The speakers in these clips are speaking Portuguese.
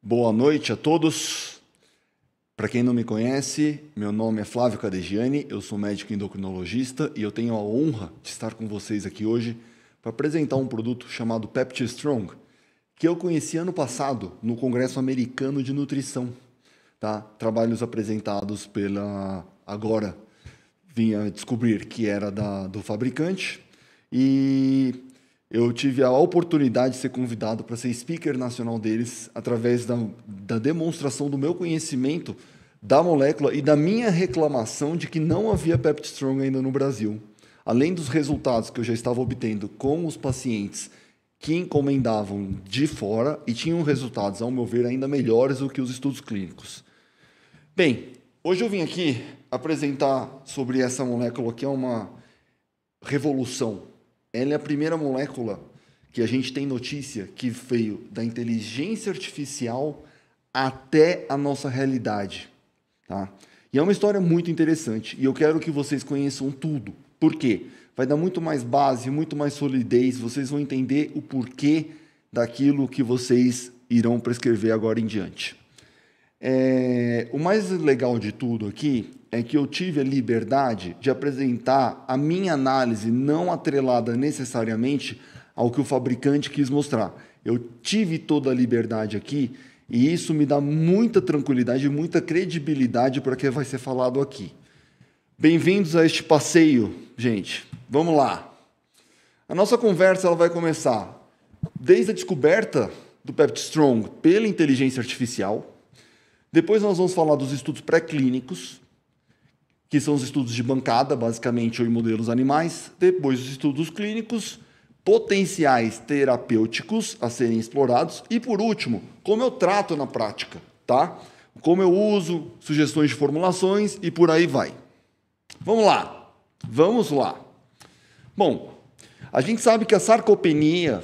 Boa noite a todos. Para quem não me conhece, meu nome é Flávio Cadegiani, eu sou médico endocrinologista e eu tenho a honra de estar com vocês aqui hoje para apresentar um produto chamado Pepti Strong, que eu conheci ano passado no Congresso Americano de Nutrição. Tá? Trabalhos apresentados pela Agora, vinha descobrir que era do fabricante e eu tive a oportunidade de ser convidado para ser speaker nacional deles através da demonstração do meu conhecimento da molécula e da minha reclamação de que não havia Pepti Strong ainda no Brasil. Além dos resultados que eu já estava obtendo com os pacientes que encomendavam de fora e tinham resultados, ao meu ver, ainda melhores do que os estudos clínicos. Bem, hoje eu vim aqui apresentar sobre essa molécula que é uma revolução. Ela é a primeira molécula que a gente tem notícia que veio da inteligência artificial até a nossa realidade. Tá? E é uma história muito interessante e eu quero que vocês conheçam tudo. Por quê? Vai dar muito mais base, muito mais solidez, vocês vão entender o porquê daquilo que vocês irão prescrever agora em diante. O mais legal de tudo aqui é que eu tive a liberdade de apresentar a minha análise não atrelada necessariamente ao que o fabricante quis mostrar. Eu tive toda a liberdade aqui e isso me dá muita tranquilidade e muita credibilidade para o que vai ser falado aqui. Bem-vindos a este passeio, gente. Vamos lá. A nossa conversa ela vai começar desde a descoberta do Pepti Strong pela inteligência artificial. Depois nós vamos falar dos estudos pré-clínicos, que são os estudos de bancada, basicamente, ou em modelos animais. Depois os estudos clínicos, potenciais terapêuticos a serem explorados. E, por último, como eu trato na prática, tá? Como eu uso, sugestões de formulações e por aí vai. Vamos lá. Vamos lá. Bom, a gente sabe que a sarcopenia,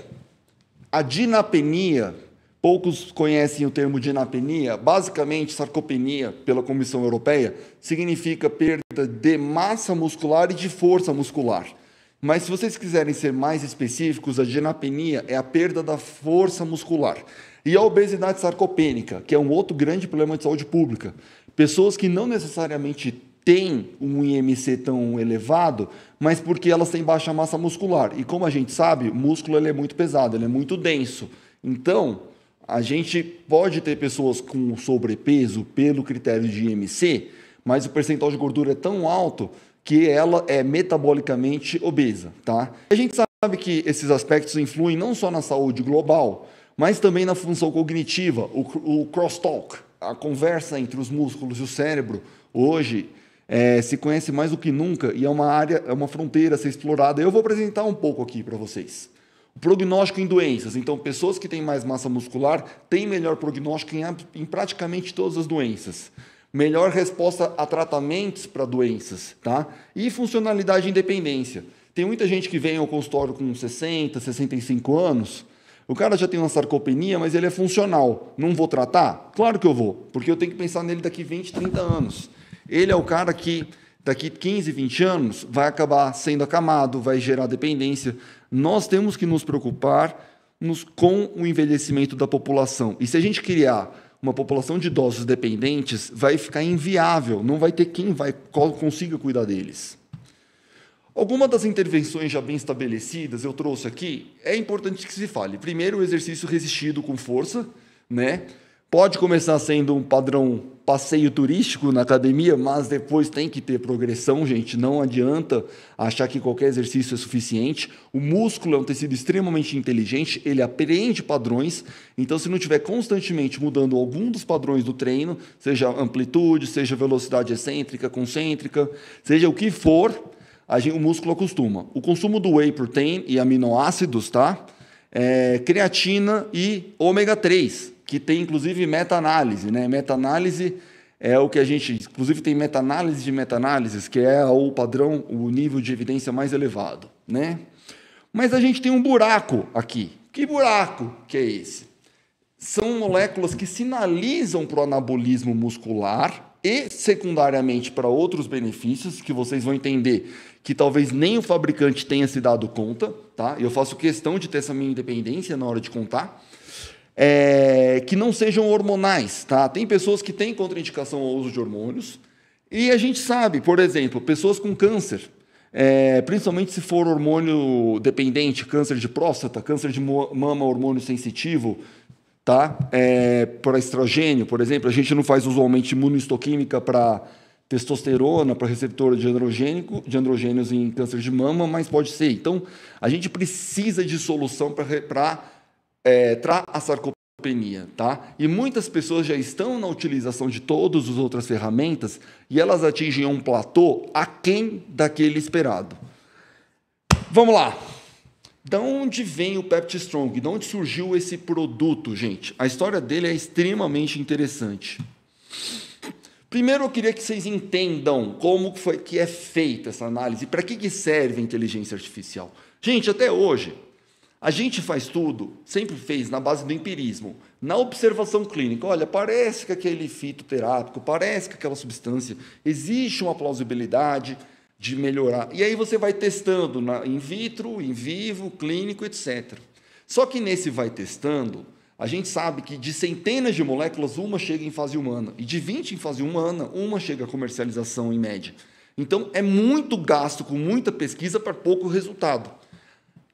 a dinapenia, poucos conhecem o termo dinapenia. Basicamente, sarcopenia, pela Comissão Europeia, significa perda de massa muscular e de força muscular. Mas se vocês quiserem ser mais específicos, a dinapenia é a perda da força muscular. E a obesidade sarcopênica, que é um outro grande problema de saúde pública. Pessoas que não necessariamente têm um IMC tão elevado, mas porque elas têm baixa massa muscular. E como a gente sabe, o músculo ele é muito pesado, ele é muito denso. Então, a gente pode ter pessoas com sobrepeso pelo critério de IMC, mas o percentual de gordura é tão alto que ela é metabolicamente obesa. Tá? A gente sabe que esses aspectos influem não só na saúde global, mas também na função cognitiva, o crosstalk, a conversa entre os músculos e o cérebro, hoje se conhece mais do que nunca e é uma área, é uma fronteira a ser explorada. Eu vou apresentar um pouco aqui para vocês. O prognóstico em doenças. Então, pessoas que têm mais massa muscular têm melhor prognóstico em praticamente todas as doenças. Melhor resposta a tratamentos para doenças. Tá? E funcionalidade e independência. Tem muita gente que vem ao consultório com 60, 65 anos. O cara já tem uma sarcopenia, mas ele é funcional. Não vou tratar? Claro que eu vou, porque eu tenho que pensar nele daqui 20, 30 anos. Ele é o cara que daqui 15, 20 anos vai acabar sendo acamado, vai gerar dependência. Nós temos que nos preocupar com o envelhecimento da população. E se a gente criar uma população de idosos dependentes, vai ficar inviável, não vai ter quem consiga cuidar deles. Alguma das intervenções já bem estabelecidas, eu trouxe aqui, é importante que se fale. Primeiro, o exercício resistido com força, né? Pode começar sendo um padrão passeio turístico na academia, mas depois tem que ter progressão, gente. Não adianta achar que qualquer exercício é suficiente. O músculo é um tecido extremamente inteligente, ele aprende padrões. Então, se não estiver constantemente mudando algum dos padrões do treino, seja amplitude, seja velocidade excêntrica, concêntrica, seja o que for, o músculo acostuma. O consumo do whey protein e aminoácidos, tá? Creatina e ômega 3. Que tem, inclusive, meta-análise. Né? Meta-análise é o que a gente... Inclusive, tem meta-análise de meta-análises, que é o padrão, o nível de evidência mais elevado. Né? Mas a gente tem um buraco aqui. Que buraco que é esse? São moléculas que sinalizam para o anabolismo muscular e, secundariamente, para outros benefícios, que vocês vão entender que talvez nem o fabricante tenha se dado conta. Tá? Eu faço questão de ter essa minha independência na hora de contar. que não sejam hormonais, tá? Tem pessoas que têm contraindicação ao uso de hormônios, e a gente sabe, por exemplo, pessoas com câncer, principalmente se for hormônio dependente, câncer de próstata, câncer de mama, hormônio sensitivo, tá? Para estrogênio, por exemplo, a gente não faz usualmente imunohistoquímica para testosterona, para receptor de androgênios em câncer de mama, mas pode ser. Então, a gente precisa de solução para tratar a sarcopenia, tá? E muitas pessoas já estão na utilização de todas as outras ferramentas e elas atingem um platô aquém daquele esperado. Vamos lá. Da onde vem o PeptiStrong? De onde surgiu esse produto, gente? A história dele é extremamente interessante. Primeiro, eu queria que vocês entendam como foi que é feita essa análise, para que serve a inteligência artificial. Gente, até hoje, a gente faz tudo, sempre fez na base do empirismo, na observação clínica. Olha, parece que aquele fitoterápico, parece que aquela substância, existe uma plausibilidade de melhorar. E aí você vai testando in vitro, in vivo, clínico, etc. Só que nesse vai testando, a gente sabe que de centenas de moléculas, uma chega em fase humana. E de 20 em fase humana, uma chega à comercialização em média. Então, é muito gasto com muita pesquisa para pouco resultado.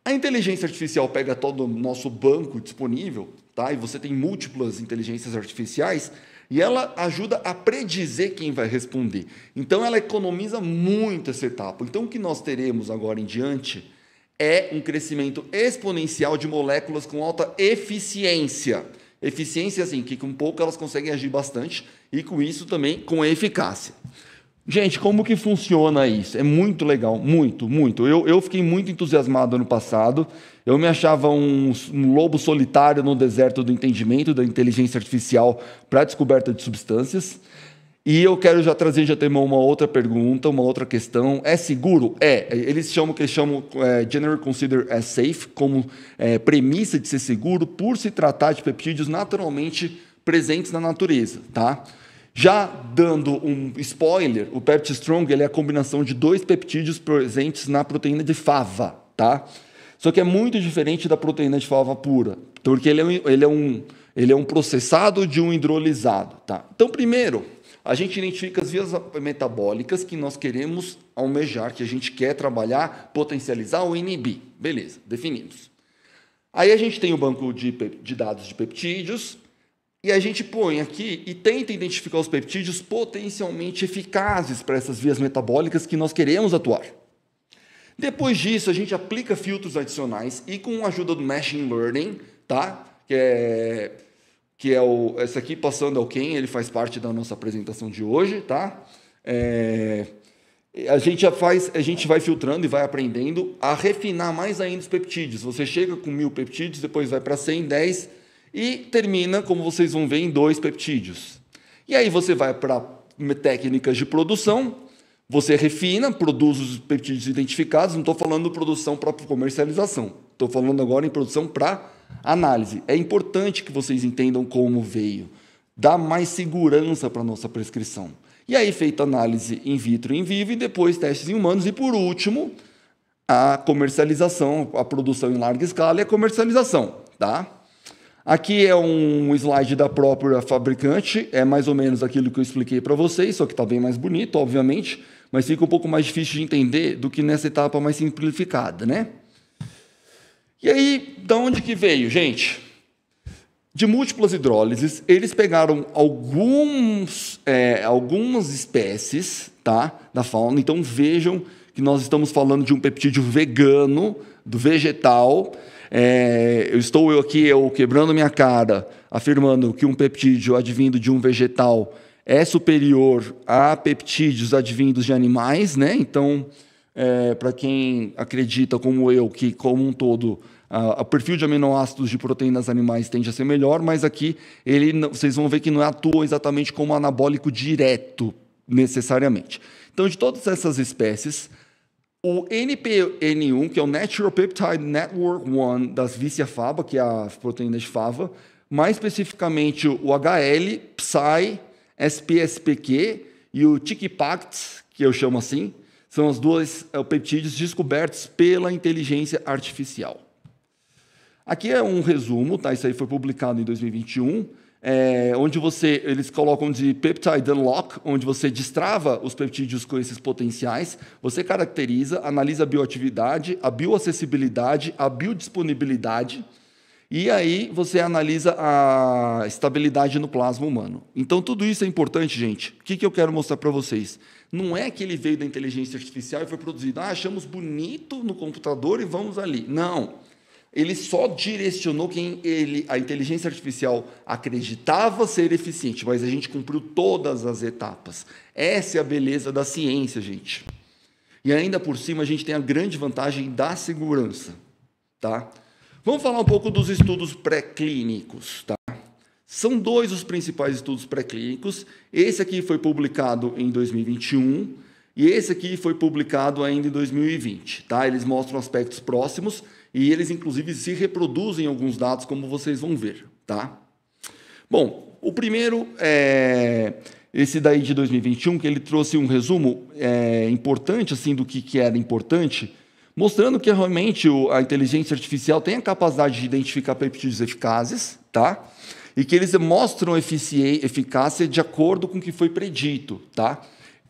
A inteligência artificial pega todo o nosso banco disponível, tá? E você tem múltiplas inteligências artificiais, e ela ajuda a predizer quem vai responder. Então, ela economiza muito essa etapa. Então, o que nós teremos agora em diante é um crescimento exponencial de moléculas com alta eficiência. Eficiência, assim, que com pouco elas conseguem agir bastante, e com isso também com eficácia. Gente, como que funciona isso? É muito legal, muito, muito. Eu fiquei muito entusiasmado ano passado. Eu me achava um lobo solitário no deserto do entendimento da inteligência artificial para a descoberta de substâncias. E eu quero já trazer de antemão uma outra pergunta, uma outra questão. É seguro? Eles chamam Generally Considered as Safe, como premissa de ser seguro, por se tratar de peptídeos naturalmente presentes na natureza, tá? Já dando um spoiler, o PeptiStrong ele é a combinação de 2 peptídeos presentes na proteína de fava, tá? Só que é muito diferente da proteína de fava pura, porque ele é um processado de um hidrolisado, tá? Então, primeiro, a gente identifica as vias metabólicas que nós queremos almejar, que a gente quer trabalhar, potencializar ou inibir. Beleza, definimos. Aí a gente tem o banco de dados de peptídeos, e a gente põe aqui e tenta identificar os peptídeos potencialmente eficazes para essas vias metabólicas que nós queremos atuar. Depois disso, a gente aplica filtros adicionais e com a ajuda do Machine Learning, tá? Esse aqui passando ao Ken, ele faz parte da nossa apresentação de hoje, tá? A gente vai filtrando e vai aprendendo a refinar mais ainda os peptídeos. Você chega com 1000 peptídeos, depois vai para 100, 10 e termina, como vocês vão ver, em 2 peptídeos. E aí você vai para técnicas de produção, você refina, produz os peptídeos identificados, não estou falando de produção para comercialização, estou falando agora em produção para análise. É importante que vocês entendam como veio, dá mais segurança para a nossa prescrição. E aí, feita análise in vitro e in vivo, e depois testes em humanos, e por último, a comercialização, a produção em larga escala e a comercialização, tá? Aqui é um slide da própria fabricante, é mais ou menos aquilo que eu expliquei para vocês, só que está bem mais bonito, obviamente, mas fica um pouco mais difícil de entender do que nessa etapa mais simplificada, né? E aí, da onde que veio, gente? De múltiplas hidrólises, eles pegaram algumas espécies, tá, da fauna. Então, vejam que nós estamos falando de um peptídeo vegano, do vegetal. Estou aqui quebrando minha cara, afirmando que um peptídeo advindo de um vegetal é superior a peptídeos advindos de animais, né? Então, para quem acredita, como eu, que como um todo o perfil de aminoácidos de proteínas animais tende a ser melhor, mas aqui vocês vão ver que não atua exatamente como anabólico direto, necessariamente. Então, de todas essas espécies, o NPN1, que é o Natural Peptide Network 1 das Vicia faba, que é a proteína de fava, mais especificamente o HL, Psy, SPSPQ e o TICPACT, que eu chamo assim, são os 2 peptídeos descobertos pela inteligência artificial. Aqui é um resumo, tá? Isso aí foi publicado em 2021, onde eles colocam de Peptide Unlock, onde você destrava os peptídeos com esses potenciais, você caracteriza, analisa a bioatividade, a bioacessibilidade, a biodisponibilidade, e aí você analisa a estabilidade no plasma humano. Então, tudo isso é importante, gente. O que eu quero mostrar para vocês? Não é que ele veio da inteligência artificial e foi produzido. Achamos bonito no computador e vamos ali. Não. Ele só direcionou quem a inteligência artificial acreditava ser eficiente, mas a gente cumpriu todas as etapas. Essa é a beleza da ciência, gente. E ainda por cima, a gente tem a grande vantagem da segurança, tá? Vamos falar um pouco dos estudos pré-clínicos, tá? São 2 os principais estudos pré-clínicos. Esse aqui foi publicado em 2021 e esse aqui foi publicado ainda em 2020, tá? Eles mostram aspectos próximos e eles, inclusive, se reproduzem alguns dados, como vocês vão ver, tá? Bom, o primeiro é esse daí de 2021, que ele trouxe um resumo importante, assim, do que era importante, mostrando que realmente a inteligência artificial tem a capacidade de identificar peptídeos eficazes, tá? E que eles mostram eficácia de acordo com o que foi predito, tá?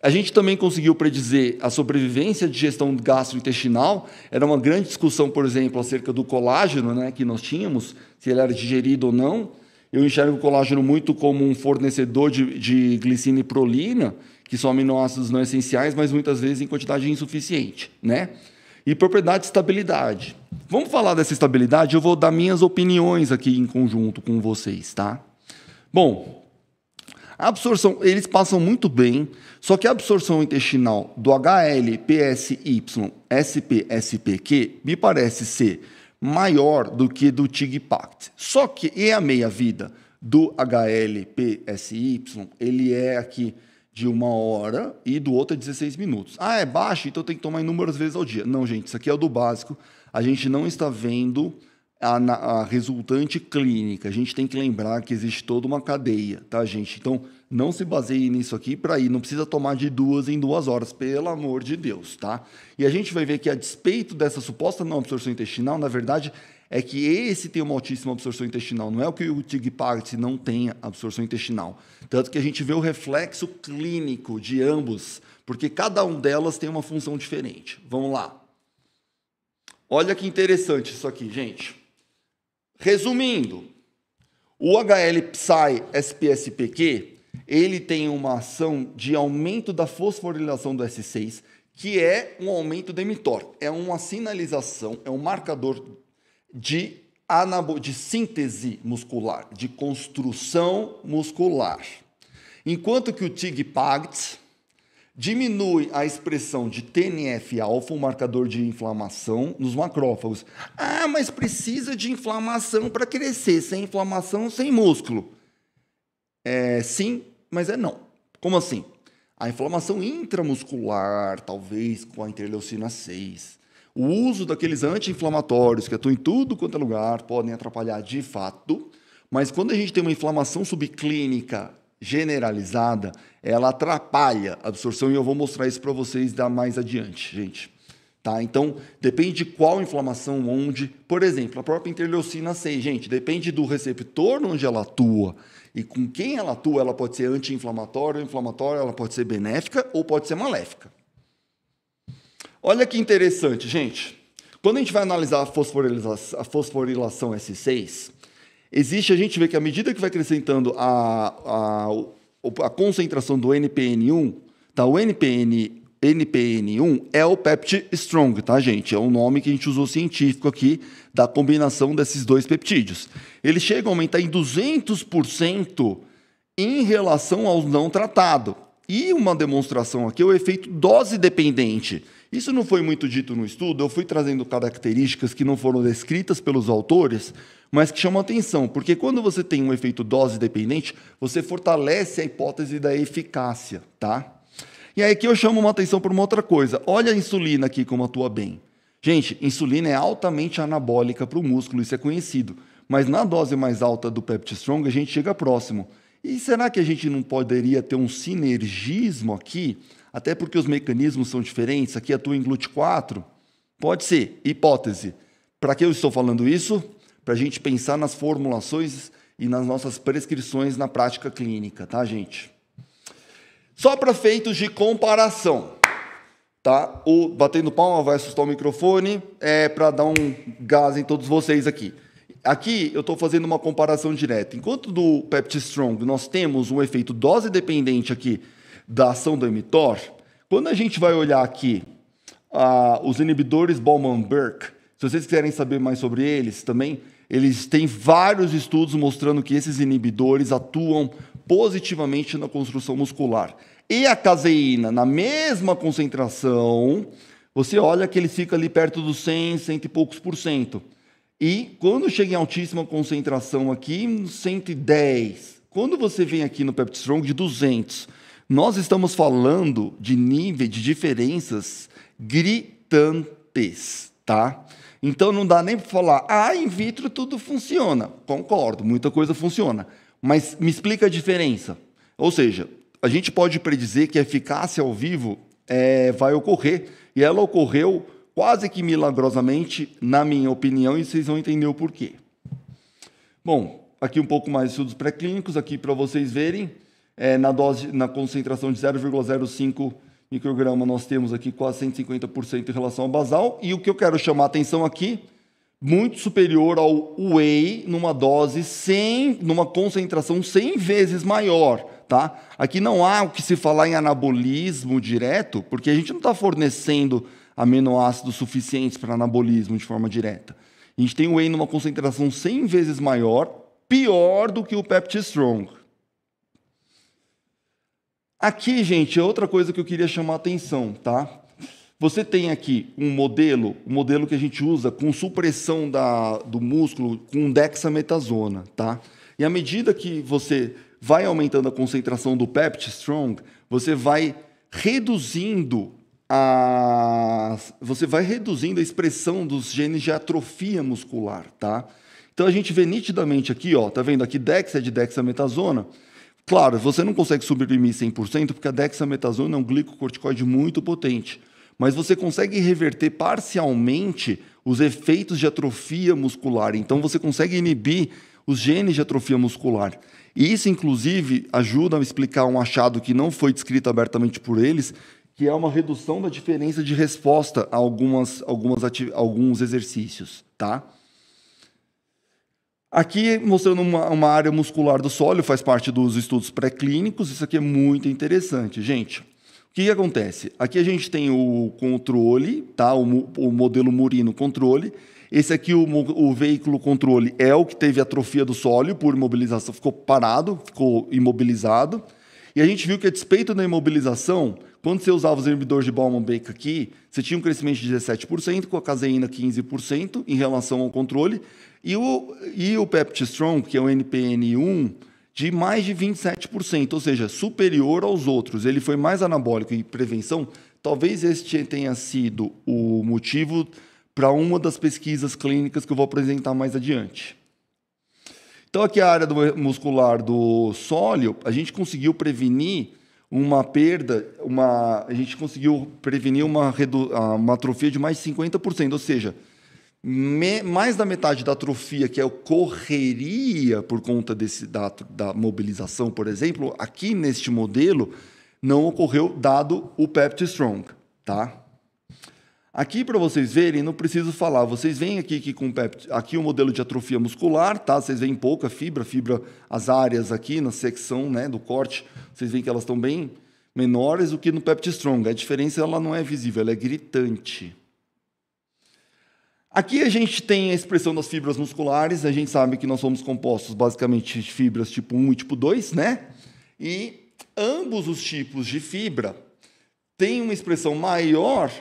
A gente também conseguiu predizer a sobrevivência de gestão gastrointestinal. Era uma grande discussão, por exemplo, acerca do colágeno, né, que nós tínhamos, se ele era digerido ou não. Eu enxergo o colágeno muito como um fornecedor de glicina e prolina, que são aminoácidos não essenciais, mas muitas vezes em quantidade insuficiente, né? E propriedade de estabilidade. Vamos falar dessa estabilidade? Eu vou dar minhas opiniões aqui em conjunto com vocês, tá? Bom, a absorção, eles passam muito bem, só que a absorção intestinal do HL-PSY-SP-SPQ me parece ser maior do que do TIG-PACT. Só que e a meia-vida do HL-PSY, ele é aqui de 1 hora e do outro é 16 minutos. Ah, é baixo, então tem que tomar inúmeras vezes ao dia. Não, gente, isso aqui é o do básico. A gente não está vendo a resultante clínica. A gente tem que lembrar que existe toda uma cadeia, tá, gente? Então, não se baseie nisso aqui para ir. Não precisa tomar de 2 em 2 horas, pelo amor de Deus, tá? E a gente vai ver que, a despeito dessa suposta não absorção intestinal, na verdade, é que esse tem uma altíssima absorção intestinal. Não é o que o TIG-PACT não tenha absorção intestinal. Tanto que a gente vê o reflexo clínico de ambos, porque cada um delas tem uma função diferente. Vamos lá. Olha que interessante isso aqui, gente. Resumindo, o HL-PSY-SPSPQ, ele tem uma ação de aumento da fosforilação do S6, que é um aumento do mTOR. É uma sinalização, é um marcador de síntese muscular, de construção muscular. Enquanto que o TIG-PACT diminui a expressão de TNF-alfa, um marcador de inflamação, nos macrófagos. Ah, mas precisa de inflamação para crescer. Sem inflamação, sem músculo. Sim, mas não. Como assim? A inflamação intramuscular, talvez com a interleucina 6. O uso daqueles anti-inflamatórios que atuam em tudo quanto é lugar podem atrapalhar de fato, mas quando a gente tem uma inflamação subclínica generalizada, ela atrapalha a absorção e eu vou mostrar isso para vocês mais adiante, gente. Tá? Então, depende de qual inflamação, onde. Por exemplo, a própria interleucina 6, gente, depende do receptor onde ela atua e com quem ela atua, ela pode ser anti-inflamatória, inflamatória, ela pode ser benéfica ou pode ser maléfica. Olha que interessante, gente. Quando a gente vai analisar a fosforilação S6, a gente vê que à medida que vai acrescentando a concentração do NPN1, tá? O NPN1 é o Peptide Strong, tá, gente? É o nome que a gente usou científico aqui da combinação desses 2 peptídeos. Ele chega a aumentar em 200% em relação ao não tratado. E uma demonstração aqui é o efeito dose dependente. Isso não foi muito dito no estudo, eu fui trazendo características que não foram descritas pelos autores, mas que chamam atenção, porque quando você tem um efeito dose dependente, você fortalece a hipótese da eficácia, tá? E aí aqui eu chamo uma atenção para uma outra coisa. Olha a insulina aqui como atua bem. Gente, insulina é altamente anabólica para o músculo, isso é conhecido, mas na dose mais alta do Peptide Strong a gente chega próximo. E será que a gente não poderia ter um sinergismo aqui? Até porque os mecanismos são diferentes, aqui atua em GLUT4. Pode ser, hipótese. Para que eu estou falando isso? para a gente pensar nas formulações e nas nossas prescrições na prática clínica, tá, gente? Só para feitos de comparação, tá? O batendo palma vai assustar o microfone, para dar um gás em todos vocês aqui. Aqui eu estou fazendo uma comparação direta. Enquanto do PeptiStrong nós temos um efeito dose dependente aqui da ação do mTOR, quando a gente vai olhar aqui os inibidores Bowman-Burke, se vocês quiserem saber mais sobre eles também, eles têm vários estudos mostrando que esses inibidores atuam positivamente na construção muscular. E a caseína, na mesma concentração, você olha que ele fica ali perto dos 100, 100 e poucos %. E quando chega em altíssima concentração aqui, 110. Quando você vem aqui no PeptiStrong de 200, nós estamos falando de nível de diferenças gritantes, tá? Então não dá nem para falar, in vitro tudo funciona. Concordo, muita coisa funciona. Mas me explica a diferença. Ou seja, a gente pode predizer que a eficácia ao vivo vai ocorrer. E ela ocorreu quase que milagrosamente, na minha opinião, e vocês vão entender o porquê. Bom, aqui um pouco mais de estudos pré-clínicos, aqui para vocês verem. Na concentração de 0,05 micrograma, nós temos aqui quase 150% em relação ao basal. E o que eu quero chamar a atenção aqui, muito superior ao whey, numa dose numa concentração 100 vezes maior. Tá? Aqui não há o que se falar em anabolismo direto, porque a gente não está fornecendo aminoácidos suficientes para anabolismo de forma direta. A gente tem o whey numa concentração 100 vezes maior, pior do que o PeptiStrong. Aqui, gente, é outra coisa que eu queria chamar a atenção, tá? Você tem aqui um modelo que a gente usa com supressão do músculo com dexametasona, tá? E à medida que você vai aumentando a concentração do PeptiStrong, você vai reduzindo a expressão dos genes de atrofia muscular, tá? Então a gente vê nitidamente aqui, ó, tá vendo aqui dex é de dexametasona. Claro, você não consegue suprimir 100% porque a dexametasona é um glicocorticoide muito potente, mas você consegue reverter parcialmente os efeitos de atrofia muscular. Então você consegue inibir os genes de atrofia muscular. E isso, inclusive, ajuda a explicar um achado que não foi descrito abertamente por eles, que é uma redução da diferença de resposta a alguns exercícios, tá? Aqui, mostrando uma área muscular do sólio, faz parte dos estudos pré-clínicos, isso aqui é muito interessante, gente. O que acontece? Aqui a gente tem o controle, tá? O modelo Murino controle. Esse aqui, o veículo controle, é o que teve atrofia do sólio por imobilização, ficou parado, ficou imobilizado. E a gente viu que, a despeito da imobilização, quando você usava os inibidores de Bowman-Burke aqui, você tinha um crescimento de 17%, com a caseína 15% em relação ao controle, e o PeptiStrong, que é o NPN1, de mais de 27%, ou seja, superior aos outros. Ele foi mais anabólico em prevenção. Talvez este tenha sido o motivo para uma das pesquisas clínicas que eu vou apresentar mais adiante. Então, aqui a área muscular do sólio, a gente conseguiu prevenir uma perda, a gente conseguiu prevenir uma atrofia de mais de 50%, ou seja, mais da metade da atrofia que ocorreria por conta da mobilização, por exemplo, aqui neste modelo, não ocorreu dado o PeptiStrong, tá? Aqui, para vocês verem, não preciso falar. Vocês veem aqui aqui o modelo de atrofia muscular, tá? Vocês veem pouca fibra, as áreas aqui na secção, né, do corte, vocês veem que elas estão bem menores do que no PeptiStrong. A diferença ela não é visível, ela é gritante. Aqui a gente tem a expressão das fibras musculares. A gente sabe que nós somos compostos basicamente de fibras tipo 1 e tipo 2, né? E ambos os tipos de fibra têm uma expressão maior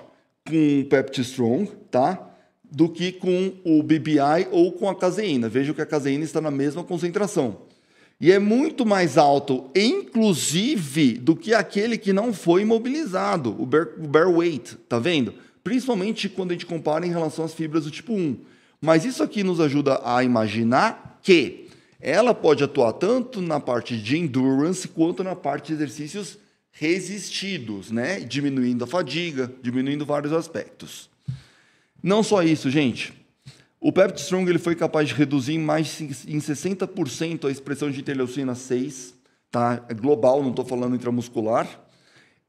com o PeptiStrong, tá? Do que com o BBI ou com a caseína. Veja que a caseína está na mesma concentração. E é muito mais alto, inclusive, do que aquele que não foi imobilizado, o bear weight, tá vendo? Principalmente quando a gente compara em relação às fibras do tipo 1. Mas isso aqui nos ajuda a imaginar que ela pode atuar tanto na parte de endurance quanto na parte de exercícios resistidos, né? Diminuindo a fadiga, diminuindo vários aspectos. Não só isso, gente. O PeptiStrong ele foi capaz de reduzir em 60% a expressão de interleucina 6, tá? É global, não estou falando intramuscular.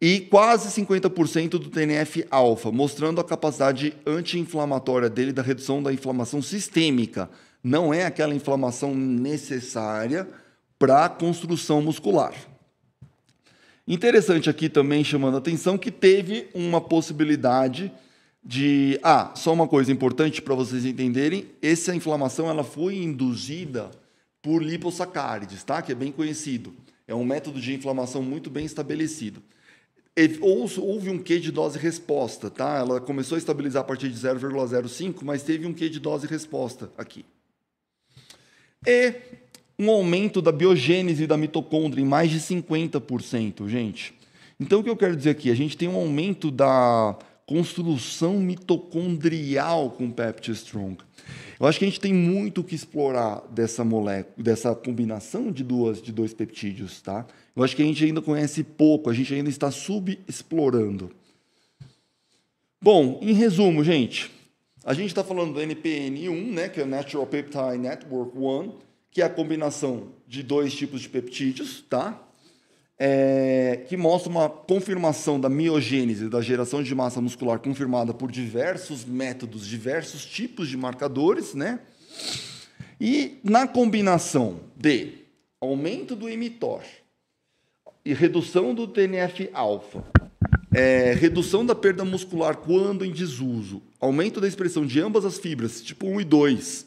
E quase 50% do TNF-alfa, mostrando a capacidade anti-inflamatória dele da redução da inflamação sistêmica. Não é aquela inflamação necessária para a construção muscular. Interessante aqui também, chamando a atenção, que teve uma possibilidade de... só uma coisa importante para vocês entenderem, essa inflamação ela foi induzida por lipossacárides, tá? Que é bem conhecido. É um método de inflamação muito bem estabelecido. Houve um Q de dose-resposta, tá? Ela começou a estabilizar a partir de 0,05, mas teve um Q de dose-resposta aqui. E um aumento da biogênese da mitocôndria em mais de 50%, gente. Então, o que eu quero dizer aqui? A gente tem um aumento da construção mitocondrial com PeptiStrong. Eu acho que a gente tem muito o que explorar dessa molécula, dessa combinação de dois peptídeos, tá? Eu acho que a gente ainda conhece pouco, a gente ainda está subexplorando. Bom, em resumo, gente, a gente está falando do NPN1, né, que é o Natural Peptide Network 1, que é a combinação de dois tipos de peptídeos, tá? Que mostra uma confirmação da miogênese, da geração de massa muscular confirmada por diversos métodos, diversos tipos de marcadores, né? E na combinação de aumento do mTOR e redução do TNF-alfa, redução da perda muscular quando em desuso, aumento da expressão de ambas as fibras, tipo 1 e 2,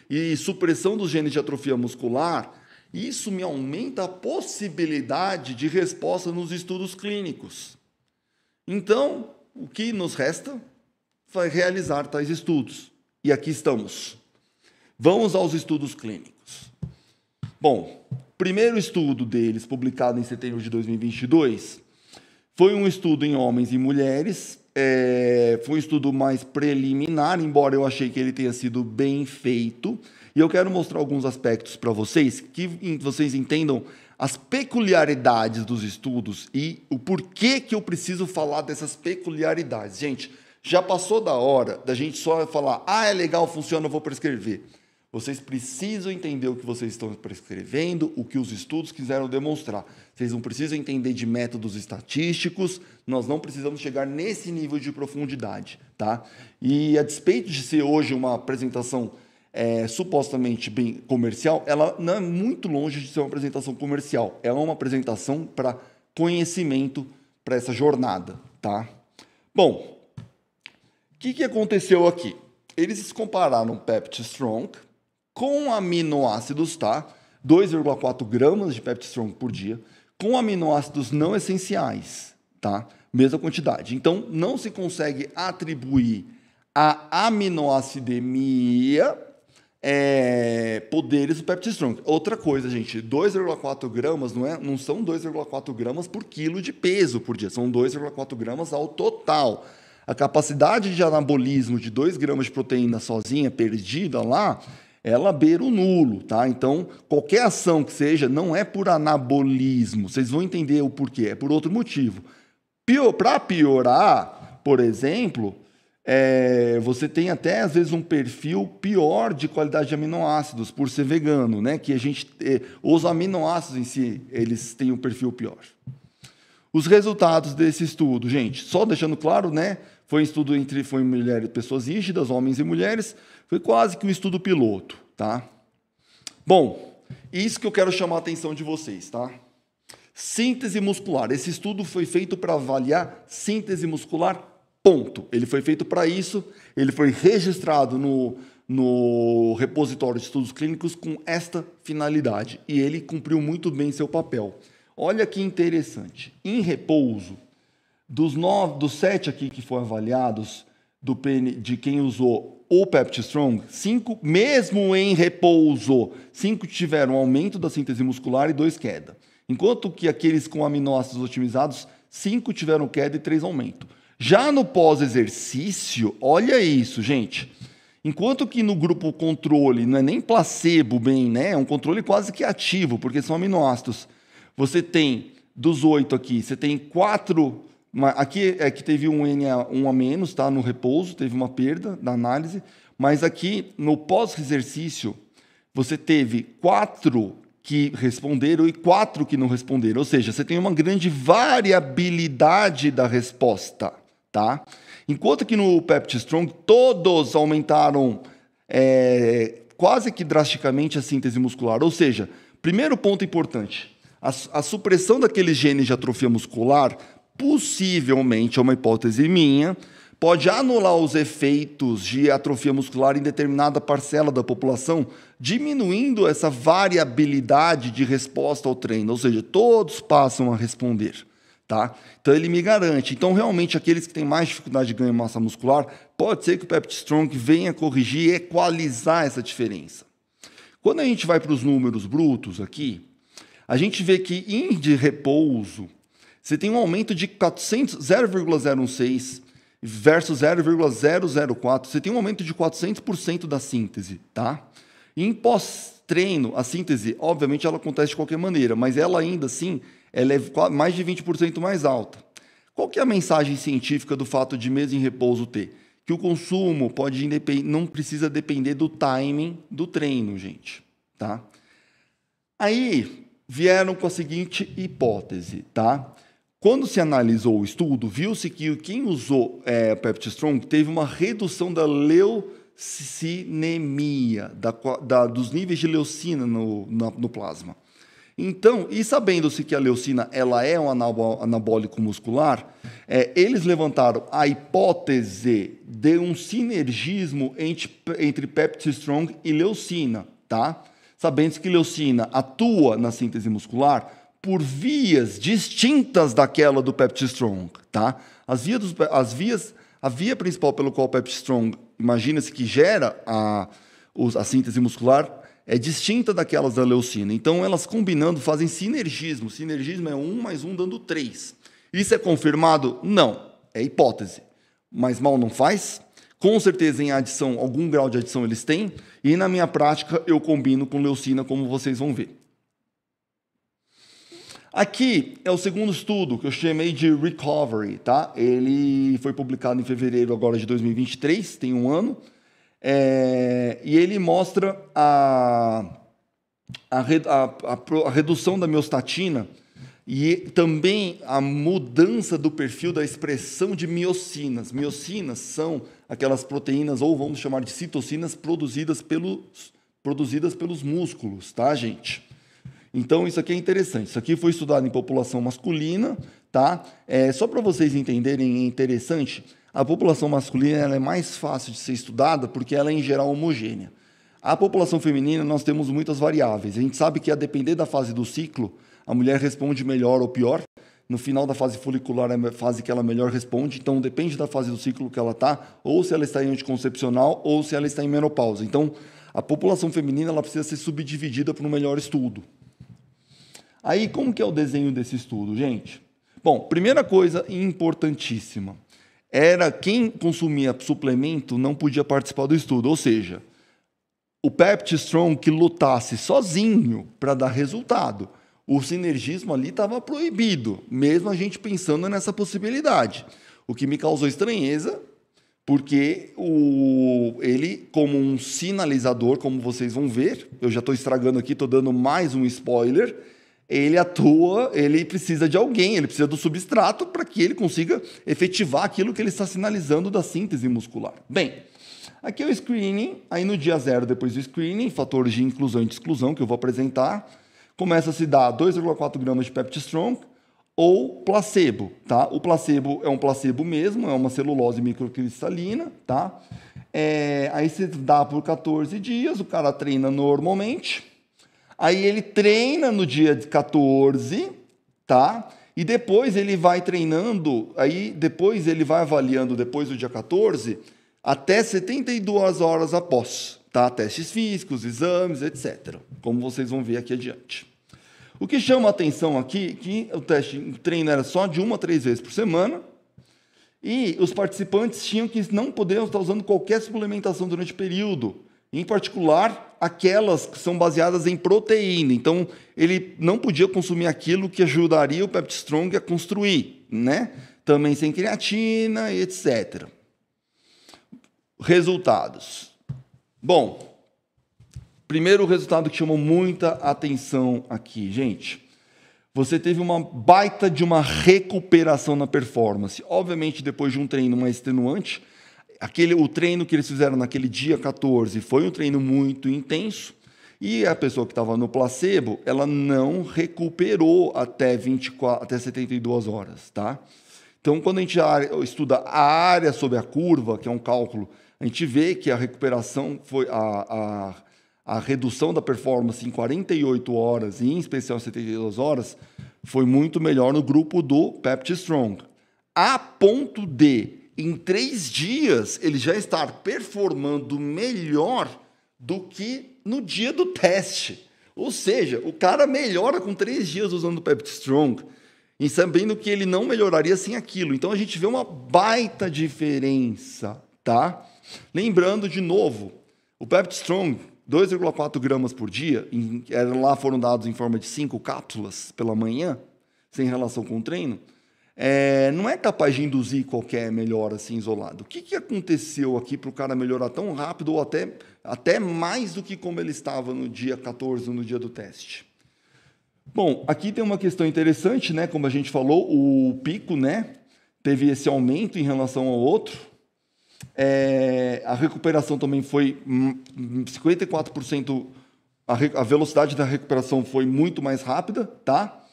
e supressão dos genes de atrofia muscular, isso me aumenta a possibilidade de resposta nos estudos clínicos. Então, o que nos resta foi realizar tais estudos. E aqui estamos. Vamos aos estudos clínicos. Bom, primeiro estudo deles, publicado em setembro de 2022, foi um estudo em homens e mulheres. Foi um estudo mais preliminar, embora eu achei que ele tenha sido bem feito. E eu quero mostrar alguns aspectos para vocês, que vocês entendam as peculiaridades dos estudos e o porquê que eu preciso falar dessas peculiaridades. Gente, já passou da hora da gente só falar, é legal, funciona, eu vou prescrever. Vocês precisam entender o que vocês estão prescrevendo, o que os estudos quiseram demonstrar. Vocês não precisam entender de métodos estatísticos, nós não precisamos chegar nesse nível de profundidade, tá? E a despeito de ser hoje uma apresentação supostamente bem comercial, ela não é muito longe de ser uma apresentação comercial. É uma apresentação para conhecimento, para essa jornada, tá? Bom, o que aconteceu aqui? Eles compararam PeptiStrong com aminoácidos, tá? 2,4 gramas de PeptiStrong por dia, com aminoácidos não essenciais, tá? Mesma quantidade. Então, não se consegue atribuir a aminoacidemia poderes do PeptiStrong. Outra coisa, gente, 2,4 gramas não são 2,4 gramas por quilo de peso por dia, são 2,4 gramas ao total. A capacidade de anabolismo de 2 gramas de proteína sozinha, perdida lá, ela beira o nulo, tá? Então, qualquer ação que seja, não é por anabolismo, vocês vão entender o porquê, é por outro motivo. Para piorar, por exemplo, você tem até, às vezes, um perfil pior de qualidade de aminoácidos, por ser vegano, né? Que a gente, os aminoácidos em si, eles têm um perfil pior. Os resultados desse estudo, gente, só deixando claro, né? Foi um estudo foi mulheres, pessoas rígidas, homens e mulheres, foi quase que um estudo piloto, tá? Bom, isso que eu quero chamar a atenção de vocês, tá? Síntese muscular. Esse estudo foi feito para avaliar síntese muscular, ponto. Ele foi feito para isso, ele foi registrado no repositório de estudos clínicos com esta finalidade, e ele cumpriu muito bem seu papel. Olha que interessante. Em repouso, dos 7 aqui que foram avaliados, de quem usou o PeptiStrong, 5, mesmo em repouso, 5 tiveram aumento da síntese muscular e 2 queda. Enquanto que aqueles com aminoácidos otimizados, 5 tiveram queda e 3 aumento. Já no pós-exercício, olha isso, gente. Enquanto que no grupo controle, não é nem placebo bem, né? É um controle quase que ativo, porque são aminoácidos. Você tem, dos 8 aqui, você tem 4 Aqui é que teve um N1 a menos, tá? No repouso, teve uma perda da análise, mas aqui no pós-exercício, você teve 4 que responderam e 4 que não responderam, ou seja, você tem uma grande variabilidade da resposta, tá? Enquanto que no Pepti Strong, todos aumentaram quase que drasticamente a síntese muscular, ou seja, primeiro ponto importante, a supressão daqueles genes de atrofia muscular, possivelmente, é uma hipótese minha, pode anular os efeitos de atrofia muscular em determinada parcela da população, diminuindo essa variabilidade de resposta ao treino, ou seja, todos passam a responder, tá? Então ele me garante. Então realmente aqueles que têm mais dificuldade de ganho de massa muscular, pode ser que o Pepti Strong venha corrigir e equalizar essa diferença. Quando a gente vai para os números brutos aqui, a gente vê que em de repouso, você tem um aumento de 0,016 versus 0,004. Você tem um aumento de 400% da síntese, tá? E em pós-treino, a síntese, obviamente, ela acontece de qualquer maneira, mas ela ainda assim ela é mais de 20% mais alta. Qual que é a mensagem científica do fato de mesmo em repouso ter? Que o consumo não precisa depender do timing do treino, gente, tá? Aí vieram com a seguinte hipótese, tá? Quando se analisou o estudo, viu-se que quem usou Pepti Strong teve uma redução da leucinemia, dos níveis de leucina no plasma. Então, e sabendo-se que a leucina ela é um anabólico muscular, eles levantaram a hipótese de um sinergismo entre Pepti Strong e leucina, tá? Sabendo-se que leucina atua na síntese muscular por vias distintas daquela do Pepti Strong, tá? A via principal pelo qual o Pepti Strong, imagina-se que gera a síntese muscular, é distinta daquelas da leucina. Então, elas combinando fazem sinergismo. Sinergismo é 1 mais 1 dando 3. Isso é confirmado? Não. É hipótese. Mas mal não faz. Com certeza, em adição, algum grau de adição eles têm. E na minha prática, eu combino com leucina, como vocês vão ver. Aqui é o segundo estudo, que eu chamei de Recovery, tá? Ele foi publicado em fevereiro agora de 2023, tem um ano. E ele mostra a redução da miostatina e também a mudança do perfil da expressão de miocinas. Miocinas são aquelas proteínas, ou vamos chamar de citocinas, produzidas pelos músculos, tá, gente? Então, isso aqui é interessante. Isso aqui foi estudado em população masculina, tá? Só para vocês entenderem, é interessante, a população masculina ela é mais fácil de ser estudada porque ela é, em geral, homogênea. A população feminina, nós temos muitas variáveis. A gente sabe que, a depender da fase do ciclo, a mulher responde melhor ou pior. No final da fase folicular é a fase que ela melhor responde. Então, depende da fase do ciclo que ela está, ou se ela está em anticoncepcional, ou se ela está em menopausa. Então, a população feminina ela precisa ser subdividida para um melhor estudo. Aí, como que é o desenho desse estudo, gente? Bom, primeira coisa importantíssima, era quem consumia suplemento não podia participar do estudo, ou seja, o Pepti Strong que lutasse sozinho para dar resultado. O sinergismo ali estava proibido, mesmo a gente pensando nessa possibilidade. O que me causou estranheza, porque ele, como um sinalizador, como vocês vão ver, eu já estou estragando aqui, estou dando mais um spoiler, ele atua, ele precisa de alguém, ele precisa do substrato para que ele consiga efetivar aquilo que ele está sinalizando da síntese muscular. Bem, aqui é o screening, aí no dia 0, depois do screening, fatores de inclusão e de exclusão que eu vou apresentar, começa a se dar 2,4 gramas de Pepti Strong ou placebo, tá? O placebo é um placebo mesmo, é uma celulose microcristalina, tá? Aí se dá por 14 dias, o cara treina normalmente. Aí ele treina no dia 14, tá? E depois ele vai treinando, aí depois ele vai avaliando depois do dia 14 até 72 horas após, tá? Testes físicos, exames, etc. Como vocês vão ver aqui adiante. O que chama a atenção aqui que o treino era só de 1 a 3 vezes por semana e os participantes tinham que não poder estar usando qualquer suplementação durante o período. Em particular, aquelas que são baseadas em proteína. Então, ele não podia consumir aquilo que ajudaria o Pepti Strong a construir, né? também sem creatina, etc. Resultados. Bom, primeiro resultado que chamou muita atenção aqui, gente. Você teve uma baita de uma recuperação na performance. Obviamente, depois de um treino mais extenuante, o treino que eles fizeram naquele dia 14 foi um treino muito intenso, e a pessoa que estava no placebo, ela não recuperou até 72 horas, tá? Então, quando a gente estuda a área sobre a curva, que é um cálculo, a gente vê que a recuperação foi a redução da performance em 48 horas, e em especial 72 horas, foi muito melhor no grupo do Pepti Strong. A ponto de, em 3 dias, ele já estar performando melhor do que no dia do teste. Ou seja, o cara melhora com 3 dias usando o Pepti Strong, e sabendo que ele não melhoraria sem aquilo. Então, a gente vê uma baita diferença, tá? Lembrando, de novo, o Pepti Strong, 2,4 gramas por dia, lá foram dados em forma de 5 cápsulas pela manhã, sem relação com o treino, não é capaz de induzir qualquer melhora assim isolado. O que aconteceu aqui para o cara melhorar tão rápido, ou até mais do que como ele estava no dia 14, no dia do teste? Bom, aqui tem uma questão interessante, né? Como a gente falou, o pico, né, teve esse aumento em relação ao outro. A recuperação também foi 54%, a velocidade da recuperação foi muito mais rápida, tá?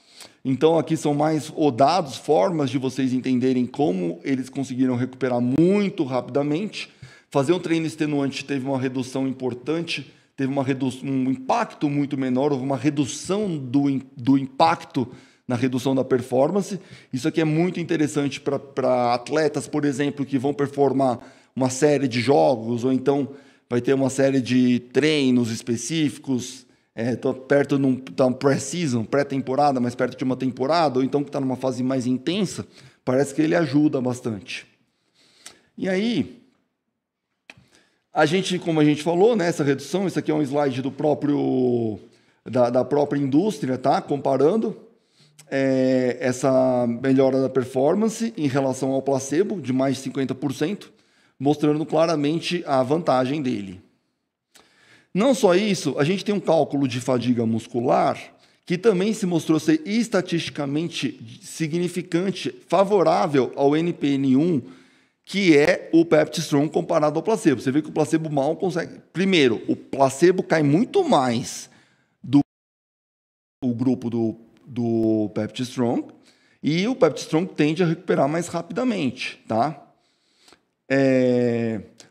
Então, aqui são mais dados, formas de vocês entenderem como eles conseguiram recuperar muito rapidamente. Fazer um treino extenuante teve uma redução importante, teve um impacto muito menor, houve uma redução do impacto na redução da performance. Isso aqui é muito interessante para atletas, por exemplo, que vão performar uma série de jogos, ou então vai ter uma série de treinos específicos, perto de um pré-season, pré-temporada, mais perto de uma temporada, ou então que está numa fase mais intensa, parece que ele ajuda bastante. E aí, como a gente falou, né, essa redução, isso aqui é um slide da própria indústria, tá? Comparando essa melhora da performance em relação ao placebo, de mais de 50%, mostrando claramente a vantagem dele. Não só isso, a gente tem um cálculo de fadiga muscular que também se mostrou ser estatisticamente significante, favorável ao NPN1, que é o Pepti Strong comparado ao placebo. Você vê que o placebo mal consegue... Primeiro, o placebo cai muito mais do grupo do Pepti Strong, e o Pepti Strong tende a recuperar mais rapidamente, tá?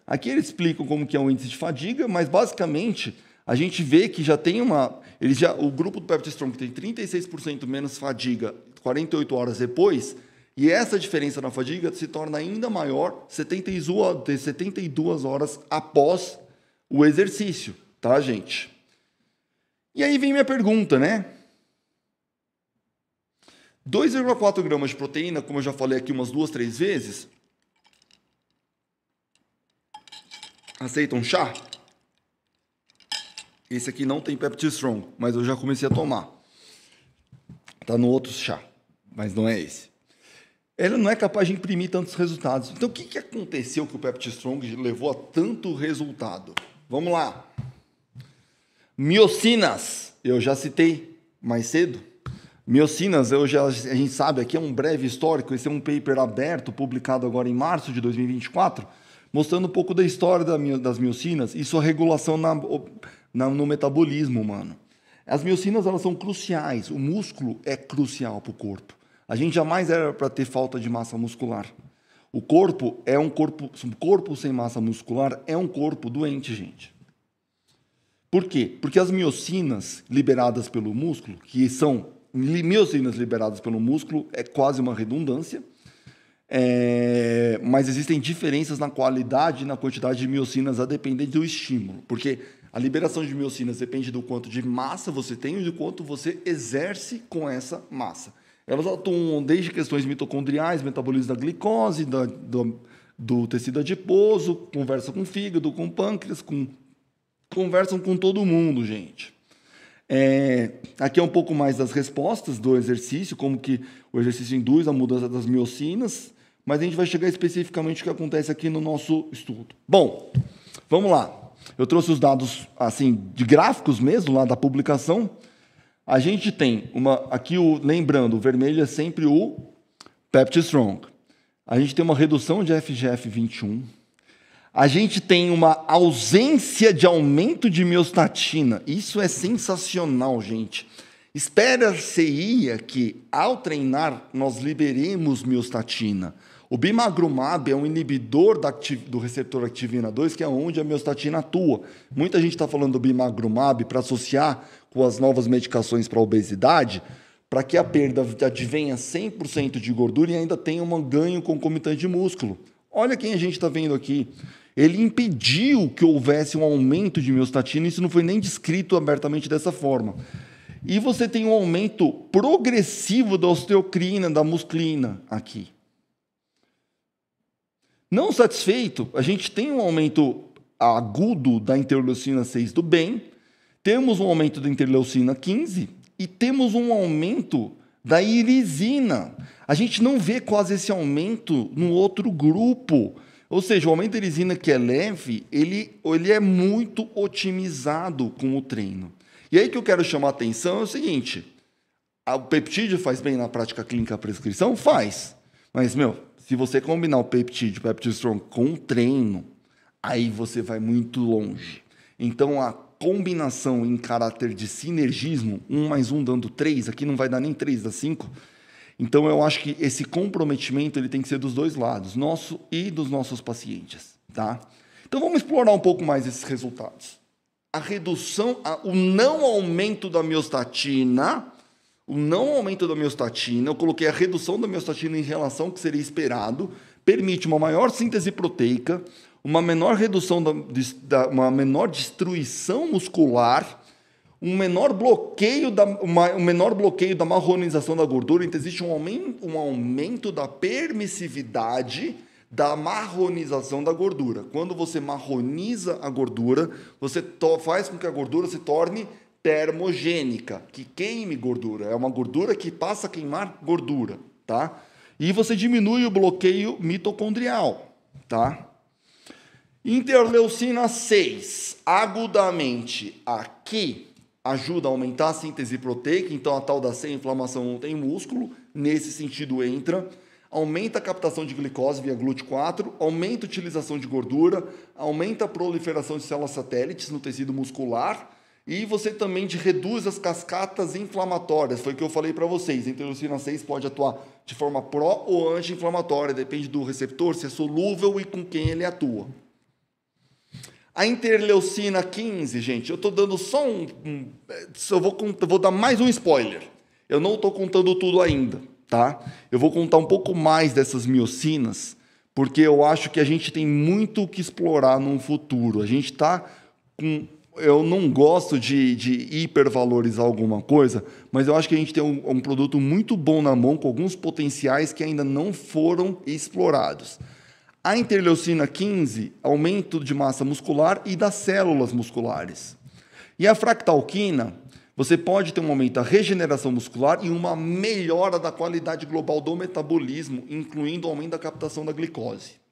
Aqui eles explicam como que é o índice de fadiga, mas basicamente a gente vê que já tem o grupo do Pepti Strong tem 36% menos fadiga 48 horas depois, e essa diferença na fadiga se torna ainda maior 72 horas após o exercício, tá, gente? E aí vem minha pergunta, né? 2,4 gramas de proteína, como eu já falei aqui umas 2, 3 vezes, aceita um chá? Esse aqui não tem Pepti Strong, mas eu já comecei a tomar. Tá no outro chá, mas não é esse. Ele não é capaz de imprimir tantos resultados. Então, o que aconteceu que o Pepti Strong levou a tanto resultado? Vamos lá. Miocinas, eu já citei mais cedo. Miocinas, a gente sabe, aqui é um breve histórico, esse é um paper aberto, publicado agora em março de 2024, mostrando um pouco da história das miocinas e sua regulação no metabolismo humano. As miocinas, elas são cruciais, o músculo é crucial para o corpo. A gente jamais era para ter falta de massa muscular. O corpo sem massa muscular é um corpo doente, gente. Por quê? Porque as miocinas liberadas pelo músculo, que são miocinas liberadas pelo músculo, é quase uma redundância, mas existem diferenças na qualidade e na quantidade de miocinas a depender do estímulo, porque a liberação de miocinas depende do quanto de massa você tem e do quanto você exerce com essa massa. Elas atuam desde questões mitocondriais, metabolismo da glicose, do tecido adiposo, conversam com o fígado, com o pâncreas, conversam com todo mundo, gente. Aqui é um pouco mais das respostas do exercício, como que o exercício induz a mudança das miocinas, mas a gente vai chegar especificamente o que acontece aqui no nosso estudo. Bom, vamos lá. Eu trouxe os dados assim de gráficos mesmo lá da publicação. A gente tem aqui lembrando, o vermelho é sempre o Peptide Strong. A gente tem uma redução de FGF21. A gente tem uma ausência de aumento de miostatina. Isso é sensacional, gente. Espera-se que, ao treinar, nós liberemos miostatina. O bimagrumab é um inibidor do receptor activina 2, que é onde a miostatina atua. Muita gente está falando do bimagrumab para associar com as novas medicações para a obesidade, para que a perda advenha 100% de gordura e ainda tenha um ganho concomitante de músculo. Olha quem a gente está vendo aqui. Ele impediu que houvesse um aumento de miostatina, isso não foi nem descrito abertamente dessa forma. E você tem um aumento progressivo da osteocrina, da musclina aqui. Não satisfeito, a gente tem um aumento agudo da interleucina 6 do bem, temos um aumento da interleucina 15 e temos um aumento da irisina. A gente não vê quase esse aumento no outro grupo. Ou seja, o aumento da irisina que é leve, ele é muito otimizado com o treino. E aí que eu quero chamar a atenção é o seguinte, o peptídeo faz bem na prática clínica a prescrição? Faz. Mas, se você combinar o Peptide Strong com o treino, aí você vai muito longe. Então, a combinação em caráter de sinergismo, 1 mais 1 dando 3, aqui não vai dar nem 3, dá 5. Então, eu acho que esse comprometimento ele tem que ser dos dois lados, nosso e dos nossos pacientes. Tá? Então, vamos explorar um pouco mais esses resultados. A redução, o não aumento da miostatina... eu coloquei a redução da miostatina em relação ao que seria esperado, permite uma maior síntese proteica, uma menor redução, uma menor destruição muscular, um menor bloqueio da marronização da gordura. Então, existe um aumento da permissividade da marronização da gordura. Quando você marroniza a gordura, você faz com que a gordura se torne termogênica, que queime gordura. É uma gordura que passa a queimar gordura, tá? E você diminui o bloqueio mitocondrial, tá? Interleucina 6, agudamente aqui, ajuda a aumentar a síntese proteica, então a tal da sem inflamação não tem músculo, nesse sentido entra, aumenta a captação de glicose via GLUT4, aumenta a utilização de gordura, aumenta a proliferação de células satélites no tecido muscular, e você também reduz as cascatas inflamatórias, foi o que eu falei para vocês. A interleucina 6 pode atuar de forma pró ou anti-inflamatória, depende do receptor, se é solúvel e com quem ele atua. A interleucina 15, gente, eu estou dando só eu vou dar mais um spoiler. Eu não estou contando tudo ainda, tá? Eu vou contar um pouco mais dessas miocinas, porque eu acho que a gente tem muito o que explorar no futuro. A gente está com... Eu não gosto de hipervalorizar alguma coisa, mas eu acho que a gente tem um produto muito bom na mão, com alguns potenciais que ainda não foram explorados. A interleucina 15, aumento de massa muscular e das células musculares. E a fractalquina, você pode ter um aumento da regeneração muscular e uma melhora da qualidade global do metabolismo, incluindo o aumento da captação da glicose.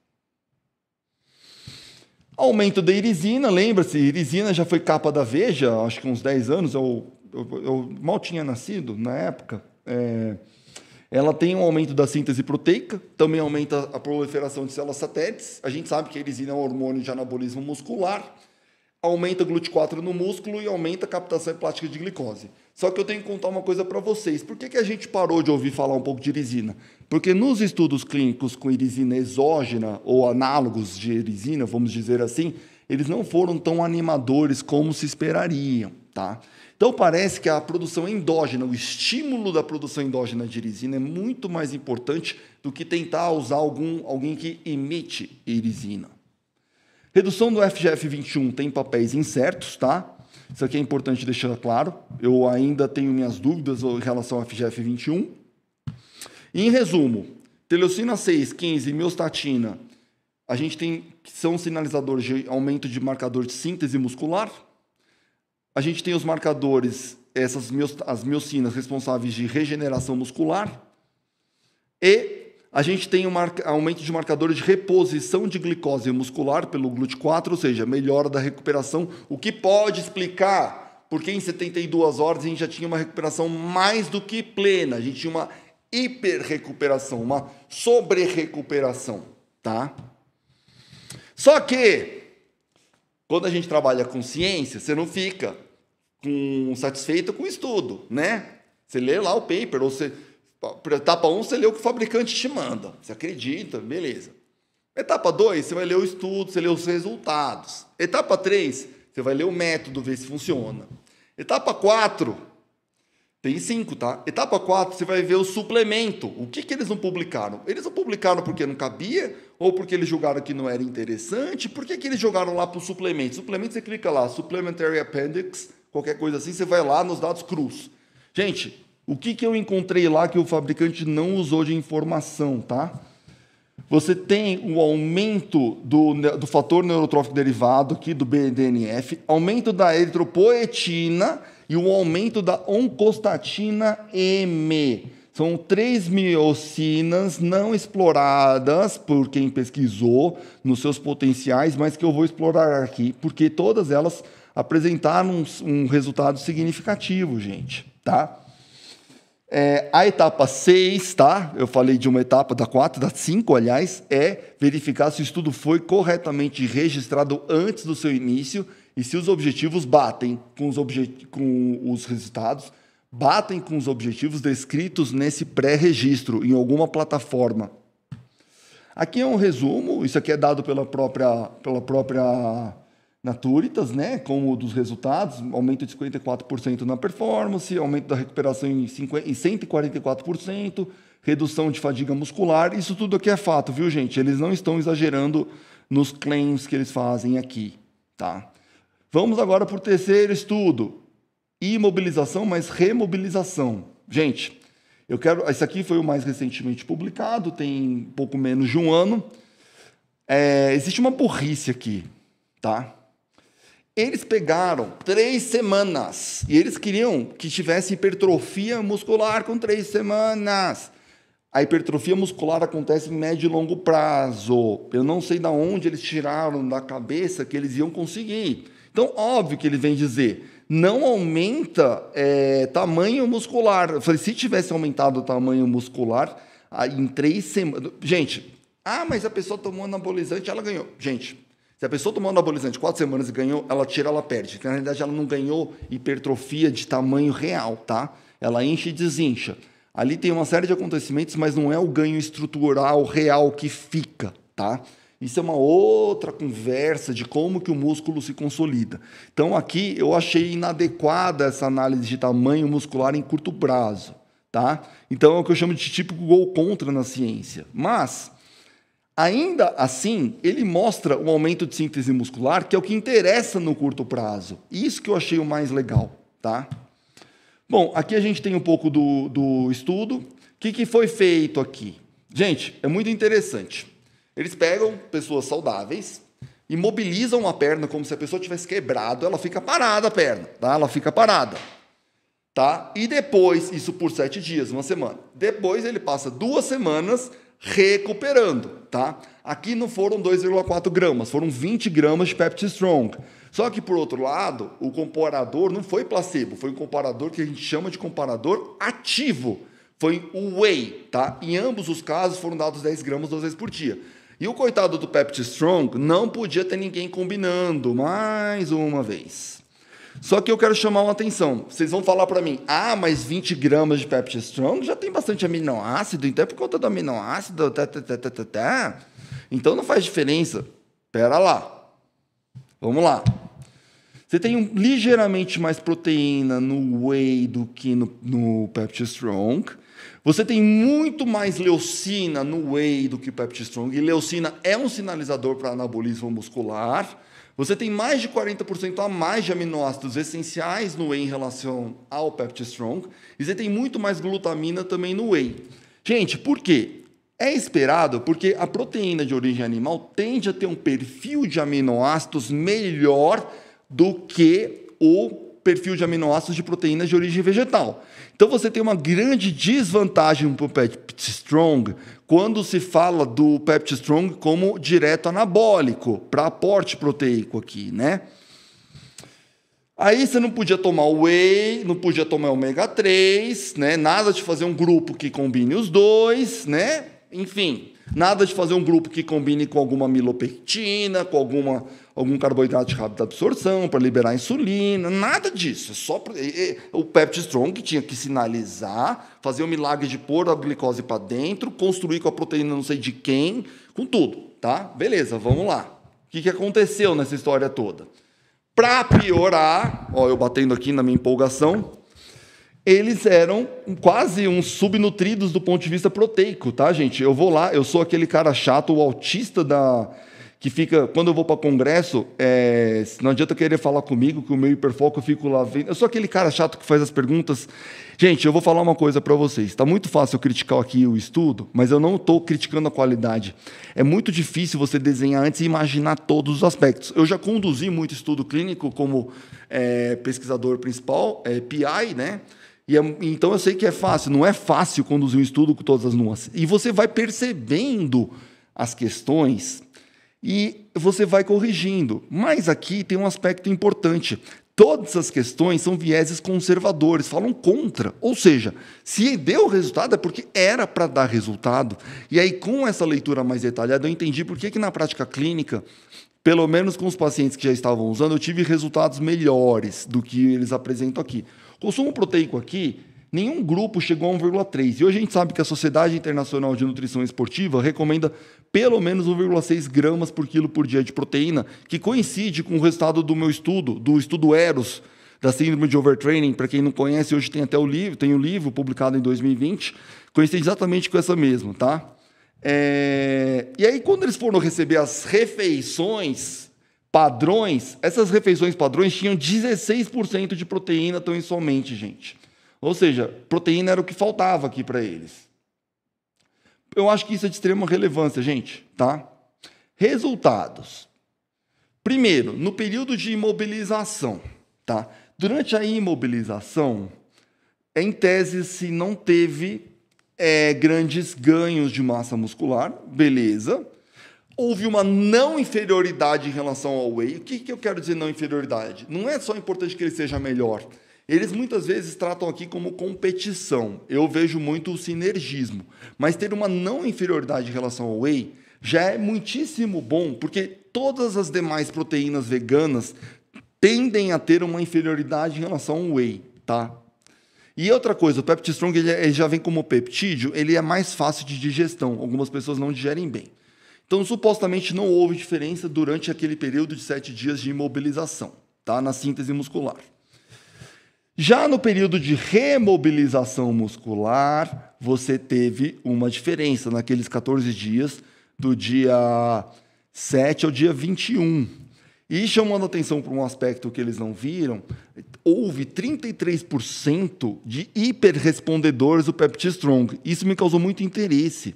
Aumento da irisina, lembra-se, irisina já foi capa da Veja, acho que uns 10 anos, eu mal tinha nascido na época. Ela tem um aumento da síntese proteica, também aumenta a proliferação de células satélites. A gente sabe que a irisina é um hormônio de anabolismo muscular, aumenta o GLUT4 no músculo e aumenta a captação hepática de glicose. Só que eu tenho que contar uma coisa para vocês. Por que a gente parou de ouvir falar um pouco de irisina? Porque nos estudos clínicos com irisina exógena ou análogos de irisina, vamos dizer assim, eles não foram tão animadores como se esperariam, tá? Então parece que a produção endógena, o estímulo da produção endógena de irisina é muito mais importante do que tentar usar alguém que emite irisina. Redução do FGF21 tem papéis incertos, tá? Isso aqui é importante deixar claro. Eu ainda tenho minhas dúvidas em relação ao FGF21. E, em resumo, interleucina 6, 15 e miostatina, a gente tem que são sinalizadores de aumento de marcador de síntese muscular. A gente tem os marcadores, as miocinas responsáveis de regeneração muscular. E a gente tem um aumento de marcadores de reposição de glicose muscular pelo GLUT4, ou seja, melhora da recuperação, o que pode explicar porque em 72 horas a gente já tinha uma recuperação mais do que plena, a gente tinha uma hiperrecuperação, uma sobre-recuperação, tá? Só que, quando a gente trabalha com ciência, você não fica satisfeito com o estudo, né? Você lê lá o paper, ou você... Etapa 1, você lê o que o fabricante te manda. Você acredita, beleza. Etapa 2, você vai ler o estudo, você lê os resultados. Etapa 3, você vai ler o método, ver se funciona. Etapa 4, tem 5, tá? Etapa 4, você vai ver o suplemento. O que eles não publicaram? Eles não publicaram porque não cabia? Ou porque eles julgaram que não era interessante? Por que eles jogaram lá para o suplemento? Suplemento, você clica lá, Supplementary Appendix, qualquer coisa assim, você vai lá nos dados crus. Gente... O que eu encontrei lá que o fabricante não usou de informação, tá? Você tem o aumento do fator neurotrófico derivado aqui, do BDNF, aumento da eritropoetina e o aumento da oncostatina M. São 3 miocinas não exploradas por quem pesquisou nos seus potenciais, mas que eu vou explorar aqui, porque todas elas apresentaram um resultado significativo, gente, tá? A etapa 6, tá? Eu falei de uma etapa, da 4, da 5, aliás, é verificar se o estudo foi corretamente registrado antes do seu início e se os objetivos batem com os resultados, batem com os objetivos descritos nesse pré-registro, em alguma plataforma. Aqui é um resumo, isso aqui é dado pela própria Naturitas, né, como dos resultados, aumento de 54% na performance, aumento da recuperação em 144%, redução de fadiga muscular, isso tudo aqui é fato, viu, gente? Eles não estão exagerando nos claims que eles fazem aqui, tá? Vamos agora para o terceiro estudo, imobilização mais remobilização. Gente, esse aqui foi o mais recentemente publicado, tem pouco menos de um ano. Existe uma burrice aqui, tá? Eles pegaram 3 semanas e eles queriam que tivesse hipertrofia muscular com 3 semanas. A hipertrofia muscular acontece em médio e longo prazo. Eu não sei de onde eles tiraram da cabeça que eles iam conseguir. Então, óbvio que ele vem dizer, não aumenta tamanho muscular. Eu falei, se tivesse aumentado o tamanho muscular em 3 semanas... Gente, mas a pessoa tomou anabolizante, ela ganhou. Gente... Se a pessoa tomou anabolizante 4 semanas e ganhou, ela tira, ela perde. Na realidade, ela não ganhou hipertrofia de tamanho real, tá? Ela enche e desincha. Ali tem uma série de acontecimentos, mas não é o ganho estrutural real que fica, tá? Isso é uma outra conversa de como que o músculo se consolida. Então, aqui eu achei inadequada essa análise de tamanho muscular em curto prazo, tá? Então, é o que eu chamo de típico gol contra na ciência. Mas... ainda assim, ele mostra um aumento de síntese muscular, que é o que interessa no curto prazo. Isso que eu achei o mais legal, tá? Bom, aqui a gente tem um pouco do estudo. O que foi feito aqui? Gente, é muito interessante. Eles pegam pessoas saudáveis e mobilizam a perna como se a pessoa tivesse quebrado, ela fica parada a perna, tá? Ela fica parada, tá? E depois, isso por 7 dias, uma semana. Depois ele passa 2 semanas recuperando, tá? Aqui não foram 2,4 gramas, foram 20 gramas de Pepti Strong. Só que, por outro lado, o comparador não foi placebo, foi um comparador que a gente chama de comparador ativo. Foi o whey, tá? Em ambos os casos foram dados 10 gramas 2 vezes por dia. E o coitado do Pepti Strong não podia ter ninguém combinando, mais uma vez. Só que eu quero chamar uma atenção. Vocês vão falar para mim, mas 20 gramas de Pepti Strong já tem bastante aminoácido, então é por conta do aminoácido, então não faz diferença. Pera lá. Vamos lá. Você tem ligeiramente mais proteína no whey do que no Pepti Strong. Você tem muito mais leucina no whey do que o Pepti Strong. E leucina é um sinalizador para anabolismo muscular. Você tem mais de 40% a mais de aminoácidos essenciais no whey em relação ao Pepti Strong. E você tem muito mais glutamina também no whey. Gente, por quê? É esperado porque a proteína de origem animal tende a ter um perfil de aminoácidos melhor do que o perfil de aminoácidos de proteínas de origem vegetal. Então você tem uma grande desvantagem para o Pepti Strong quando se fala do Pepti Strong como direto anabólico, para aporte proteico aqui, né? Aí você não podia tomar whey, não podia tomar ômega 3, né? Nada de fazer um grupo que combine os dois, né? Enfim, nada de fazer um grupo que combine com alguma amilopectina, com algum carboidrato de rápida absorção para liberar insulina, nada disso. É só o Pepti Strong tinha que sinalizar, fazer o milagre de pôr a glicose para dentro, construir com a proteína não sei de quem, com tudo, tá? Beleza, vamos lá. O que aconteceu nessa história toda? Para piorar, ó, eu batendo aqui na minha empolgação, eles eram quase uns subnutridos do ponto de vista proteico, tá, gente? Eu vou lá, eu sou aquele cara chato, o autista que fica, quando eu vou para congresso, não adianta querer falar comigo, que o meu hiperfoco eu fico lá vendo. Eu sou aquele cara chato que faz as perguntas. Gente, eu vou falar uma coisa para vocês. Está muito fácil eu criticar aqui o estudo, mas eu não estou criticando a qualidade. É muito difícil você desenhar antes e imaginar todos os aspectos. Eu já conduzi muito estudo clínico como pesquisador principal, PI, né? Então eu sei que é fácil. Não é fácil conduzir um estudo com todas as nuances. E você vai percebendo as questões e você vai corrigindo. Mas aqui tem um aspecto importante. Todas as questões são vieses conservadores, falam contra. Ou seja, se deu resultado é porque era para dar resultado. E aí, com essa leitura mais detalhada, eu entendi por que na prática clínica, pelo menos com os pacientes que já estavam usando, eu tive resultados melhores do que eles apresentam aqui. Consumo proteico aqui, nenhum grupo chegou a 1,3. E hoje a gente sabe que a Sociedade Internacional de Nutrição Esportiva recomenda pelo menos 1,6 gramas por quilo por dia de proteína, que coincide com o resultado do meu estudo, do estudo EROS, da síndrome de overtraining. Para quem não conhece, hoje tem até o livro, tem o livro publicado em 2020, coincide exatamente com essa mesma, tá? E aí, quando eles foram receber as refeições padrões, essas refeições padrões tinham 16% de proteína tão somente, gente. Ou seja, proteína era o que faltava aqui para eles. Eu acho que isso é de extrema relevância, gente, tá? Resultados. Primeiro, no período de imobilização, tá? Durante a imobilização, em tese, se não teve grandes ganhos de massa muscular, beleza. Houve uma não inferioridade em relação ao whey. O que eu quero dizer não inferioridade? Não é só importante que ele seja melhor. Eles muitas vezes tratam aqui como competição. Eu vejo muito o sinergismo. Mas ter uma não inferioridade em relação ao whey já é muitíssimo bom, porque todas as demais proteínas veganas tendem a ter uma inferioridade em relação ao whey, tá? E outra coisa, o Pepti Strong ele já vem como peptídeo, ele é mais fácil de digestão. Algumas pessoas não digerem bem. Então, supostamente, não houve diferença durante aquele período de 7 dias de imobilização, tá? Na síntese muscular. Já no período de remobilização muscular, você teve uma diferença naqueles 14 dias, do dia 7 ao dia 21. E chamando a atenção para um aspecto que eles não viram, houve 33% de hiperrespondedores do Pepti Strong. Isso me causou muito interesse.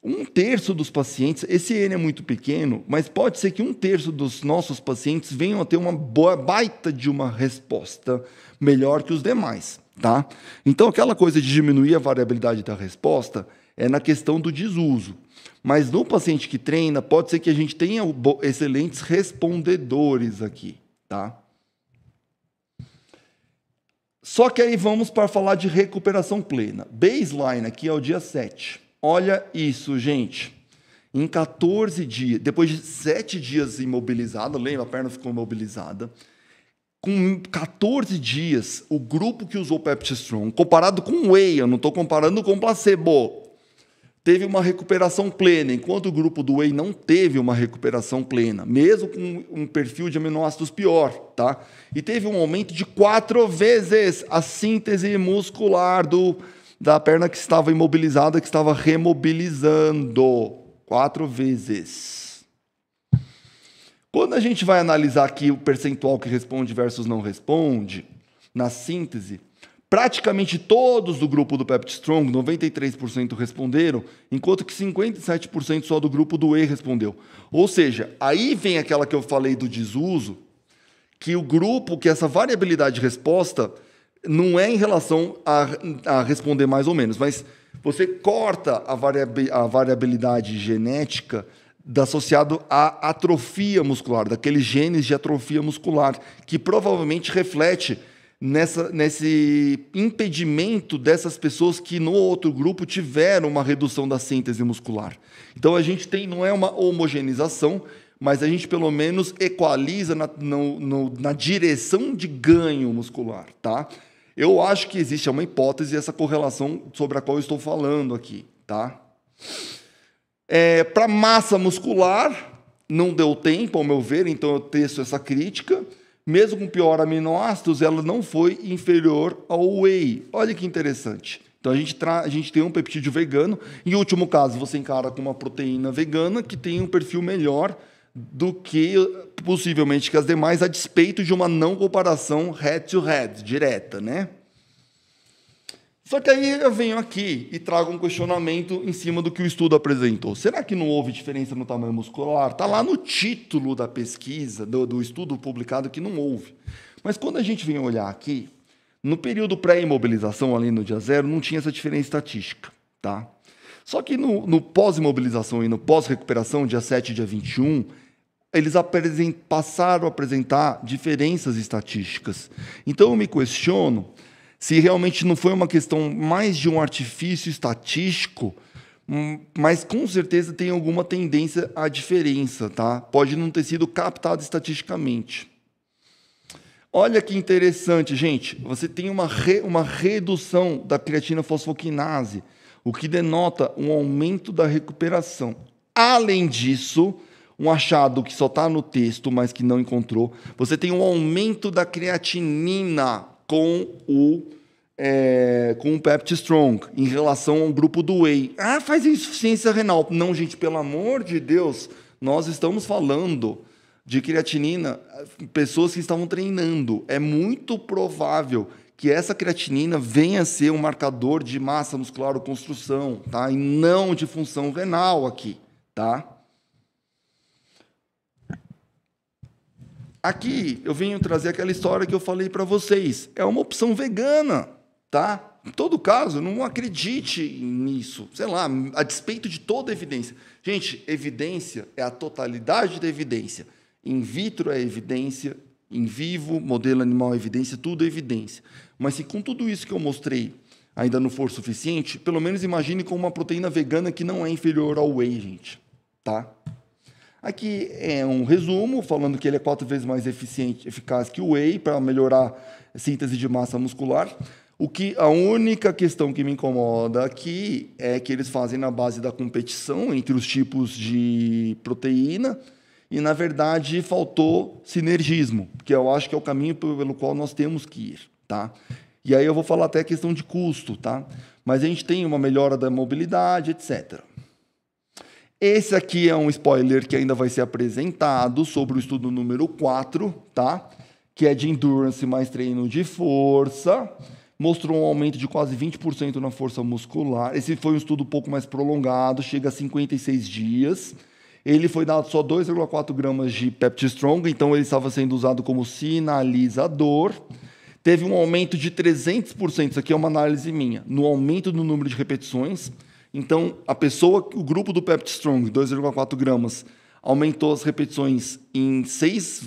1/3 dos pacientes, esse N é muito pequeno, mas pode ser que 1/3 dos nossos pacientes venham a ter uma baita de uma resposta melhor que os demais, tá? Então, aquela coisa de diminuir a variabilidade da resposta é na questão do desuso. Mas no paciente que treina, pode ser que a gente tenha excelentes respondedores aqui, tá? Só que aí vamos para falar de recuperação plena. Baseline aqui é o dia 7. Olha isso, gente. Em 14 dias, depois de 7 dias imobilizada, lembra? A perna ficou imobilizada. Com 14 dias, o grupo que usou Pepti Strong, comparado com whey, eu não estou comparando com placebo, teve uma recuperação plena, enquanto o grupo do whey não teve uma recuperação plena, mesmo com um perfil de aminoácidos pior, tá? E teve um aumento de 4 vezes a síntese muscular da perna que estava imobilizada, que estava remobilizando. 4 vezes. Quando a gente vai analisar aqui o percentual que responde versus não responde, na síntese, praticamente todos do grupo do Pepti Strong, 93% responderam, enquanto que 57% só do grupo do whey respondeu. Ou seja, aí vem aquela que eu falei do desuso, que que essa variabilidade de resposta não é em relação a responder mais ou menos, mas você corta a variabilidade genética associado à atrofia muscular, daqueles genes de atrofia muscular, que provavelmente reflete nesse impedimento dessas pessoas que no outro grupo tiveram uma redução da síntese muscular. Então a gente não é uma homogeneização, mas a gente pelo menos equaliza na direção de ganho muscular, tá? Eu acho que existe uma hipótese, essa correlação sobre a qual eu estou falando aqui, tá? Para massa muscular, não deu tempo, ao meu ver, então eu testo essa crítica. Mesmo com pior aminoácidos, ela não foi inferior ao whey. Olha que interessante. Então a gente tem um peptídeo vegano. Em último caso, você encara com uma proteína vegana que tem um perfil melhor do que possivelmente que as demais, a despeito de uma não comparação head-to-head, direta, né? Só que aí eu venho aqui e trago um questionamento em cima do que o estudo apresentou. Será que não houve diferença no tamanho muscular? Está lá no título da pesquisa, do estudo publicado, que não houve. Mas quando a gente vem olhar aqui, no período pré-imobilização, ali no dia zero, não tinha essa diferença estatística, tá? Só que no pós-imobilização e no pós-recuperação, dia 7 e dia 21, eles passaram a apresentar diferenças estatísticas. Então eu me questiono se realmente não foi uma questão mais de um artifício estatístico, mas com certeza tem alguma tendência à diferença, tá? Pode não ter sido captado estatisticamente. Olha que interessante, gente. Você tem uma redução da creatina fosfoquinase, o que denota um aumento da recuperação. Além disso, um achado que só está no texto, mas que não encontrou, você tem um aumento da creatinina com o PeptiStrong em relação ao grupo do whey. Ah, faz insuficiência renal. Não, gente, pelo amor de Deus, nós estamos falando de creatinina, pessoas que estavam treinando. É muito provável que essa creatinina venha a ser um marcador de massa muscular ou construção, tá? E não de função renal aqui, tá? Aqui eu venho trazer aquela história que eu falei para vocês. É uma opção vegana, tá? Em todo caso, não acredite nisso. Sei lá, a despeito de toda a evidência. Gente, evidência é a totalidade da evidência. In vitro é evidência, in vivo, modelo animal é evidência, tudo é evidência. Mas se com tudo isso que eu mostrei ainda não for suficiente, pelo menos imagine com uma proteína vegana que não é inferior ao whey, gente, tá? Aqui é um resumo, falando que ele é 4 vezes mais eficaz que o whey para melhorar a síntese de massa muscular. A única questão que me incomoda aqui é que eles fazem na base da competição entre os tipos de proteína e, na verdade, faltou sinergismo, que eu acho que é o caminho pelo qual nós temos que ir, tá? E aí eu vou falar até a questão de custo, tá? Mas a gente tem uma melhora da mobilidade, etc. Esse aqui é um spoiler que ainda vai ser apresentado sobre o estudo número 4, tá? Que é de endurance mais treino de força. Mostrou um aumento de quase 20% na força muscular. Esse foi um estudo um pouco mais prolongado, chega a 56 dias. Ele foi dado só 2,4 gramas de PeptiStrong, então ele estava sendo usado como sinalizador. Teve um aumento de 300%, isso aqui é uma análise minha, no aumento do número de repetições. Então, o grupo do PeptiStrong, 2,4 gramas, aumentou as repetições em 6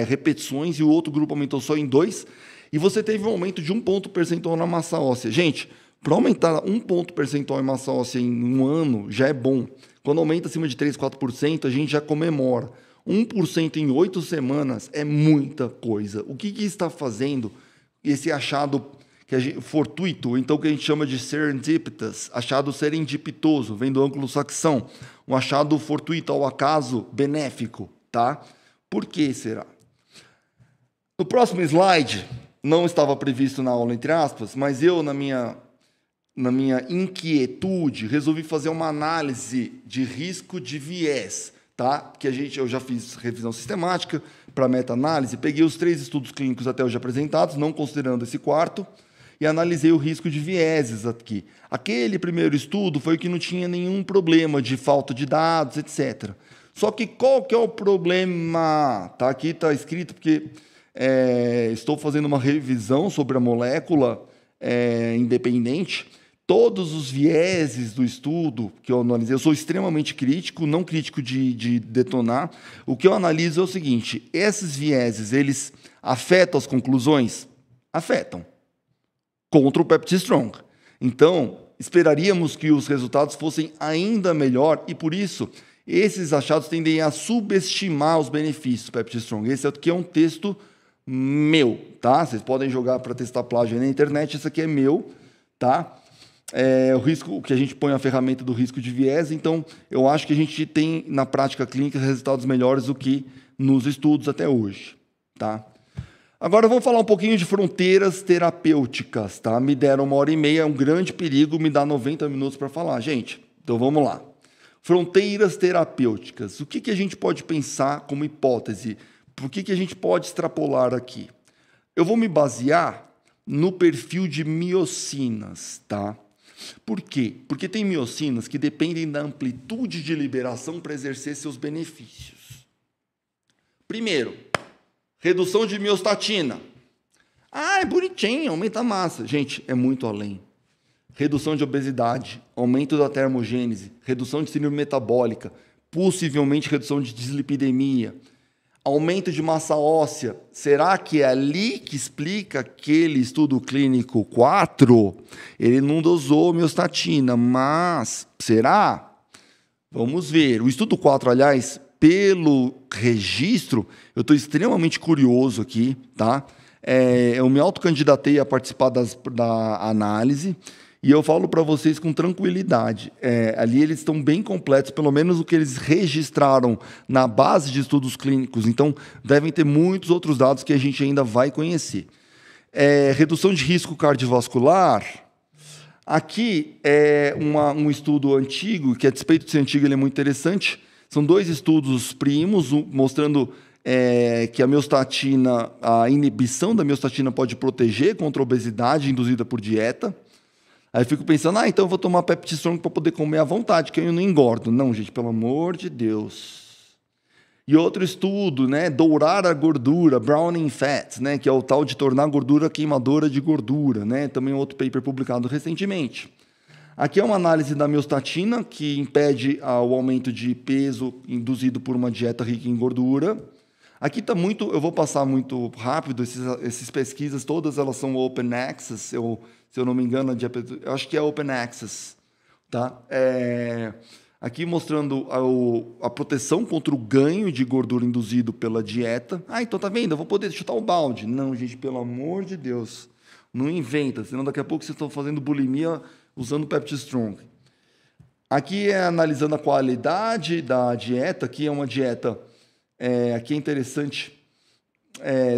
repetições e o outro grupo aumentou só em 2. E você teve um aumento de 1 ponto percentual na massa óssea. Gente, para aumentar 1 ponto percentual em massa óssea em um ano, já é bom. Quando aumenta acima de 3, 4%, a gente já comemora. 1% em 8 semanas é muita coisa. O que está fazendo esse achado fortuito, então que a gente chama de serendipitous, achado serendipitoso, vem do anglo-saxão, um achado fortuito, ao acaso, benéfico, tá? Por que será? No próximo slide, não estava previsto na aula, entre aspas, mas eu, na minha inquietude, resolvi fazer uma análise de risco de viés, tá? Eu já fiz revisão sistemática para meta-análise, peguei os 3 estudos clínicos até hoje apresentados, não considerando esse quarto, e analisei o risco de vieses aqui. Aquele primeiro estudo foi o que não tinha nenhum problema de falta de dados, etc. Só que qual que é o problema? Tá, aqui está escrito porque estou fazendo uma revisão sobre a molécula independente. Todos os vieses do estudo que eu analisei, eu sou extremamente crítico, não crítico de detonar. O que eu analiso é o seguinte: esses vieses, eles afetam as conclusões? Afetam. Contra o PeptiStrong. Então, esperaríamos que os resultados fossem ainda melhor e, por isso, esses achados tendem a subestimar os benefícios do PeptiStrong. Esse aqui é um texto meu, tá? Vocês podem jogar para testar plágio aí na internet, esse aqui é meu, tá? O risco que a gente põe a ferramenta do risco de viés, então eu acho que a gente tem na prática clínica resultados melhores do que nos estudos até hoje, tá? Agora vamos falar um pouquinho de fronteiras terapêuticas, tá? Me deram 1h30, é um grande perigo me dar 90 minutos para falar, gente. Então vamos lá. Fronteiras terapêuticas. O que a gente pode pensar como hipótese? Por que a gente pode extrapolar aqui? Eu vou me basear no perfil de miocinas, tá? Por quê? Porque tem miocinas que dependem da amplitude de liberação para exercer seus benefícios. Primeiro, redução de miostatina. É bonitinho, aumenta a massa. Gente, é muito além. Redução de obesidade, aumento da termogênese, redução de síndrome metabólica, possivelmente redução de dislipidemia, aumento de massa óssea. Será que é ali que explica aquele estudo clínico 4? Ele não dosou miostatina, mas será? Vamos ver. O estudo 4, aliás, pelo registro, eu estou extremamente curioso aqui, tá? Eu me autocandidatei a participar da análise e eu falo para vocês com tranquilidade. Ali eles estão bem completos, pelo menos o que eles registraram na base de estudos clínicos. Então, devem ter muitos outros dados que a gente ainda vai conhecer. Redução de risco cardiovascular. Aqui é um estudo antigo, que a despeito de ser antigo, ele é muito interessante. São 2 estudos primos, mostrando que a inibição da miostatina pode proteger contra a obesidade induzida por dieta. Aí eu fico pensando, então eu vou tomar PeptiStrong para poder comer à vontade, que eu não engordo. Não, gente, pelo amor de Deus. E outro estudo, né, dourar a gordura, browning fat, né, que é o tal de tornar a gordura queimadora de gordura, né, também outro paper publicado recentemente. Aqui é uma análise da miostatina, que impede o aumento de peso induzido por uma dieta rica em gordura. Aqui está muito, eu vou passar muito rápido, essas pesquisas, todas elas são open access, se eu não me engano, eu acho que é open access, tá? Aqui mostrando a proteção contra o ganho de gordura induzido pela dieta. Então tá vendo, eu vou poder chutar o balde. Não, gente, pelo amor de Deus, não inventa, senão daqui a pouco vocês estão fazendo bulimia usando PeptiStrong. Aqui é analisando a qualidade da dieta, aqui é uma dieta... aqui é interessante,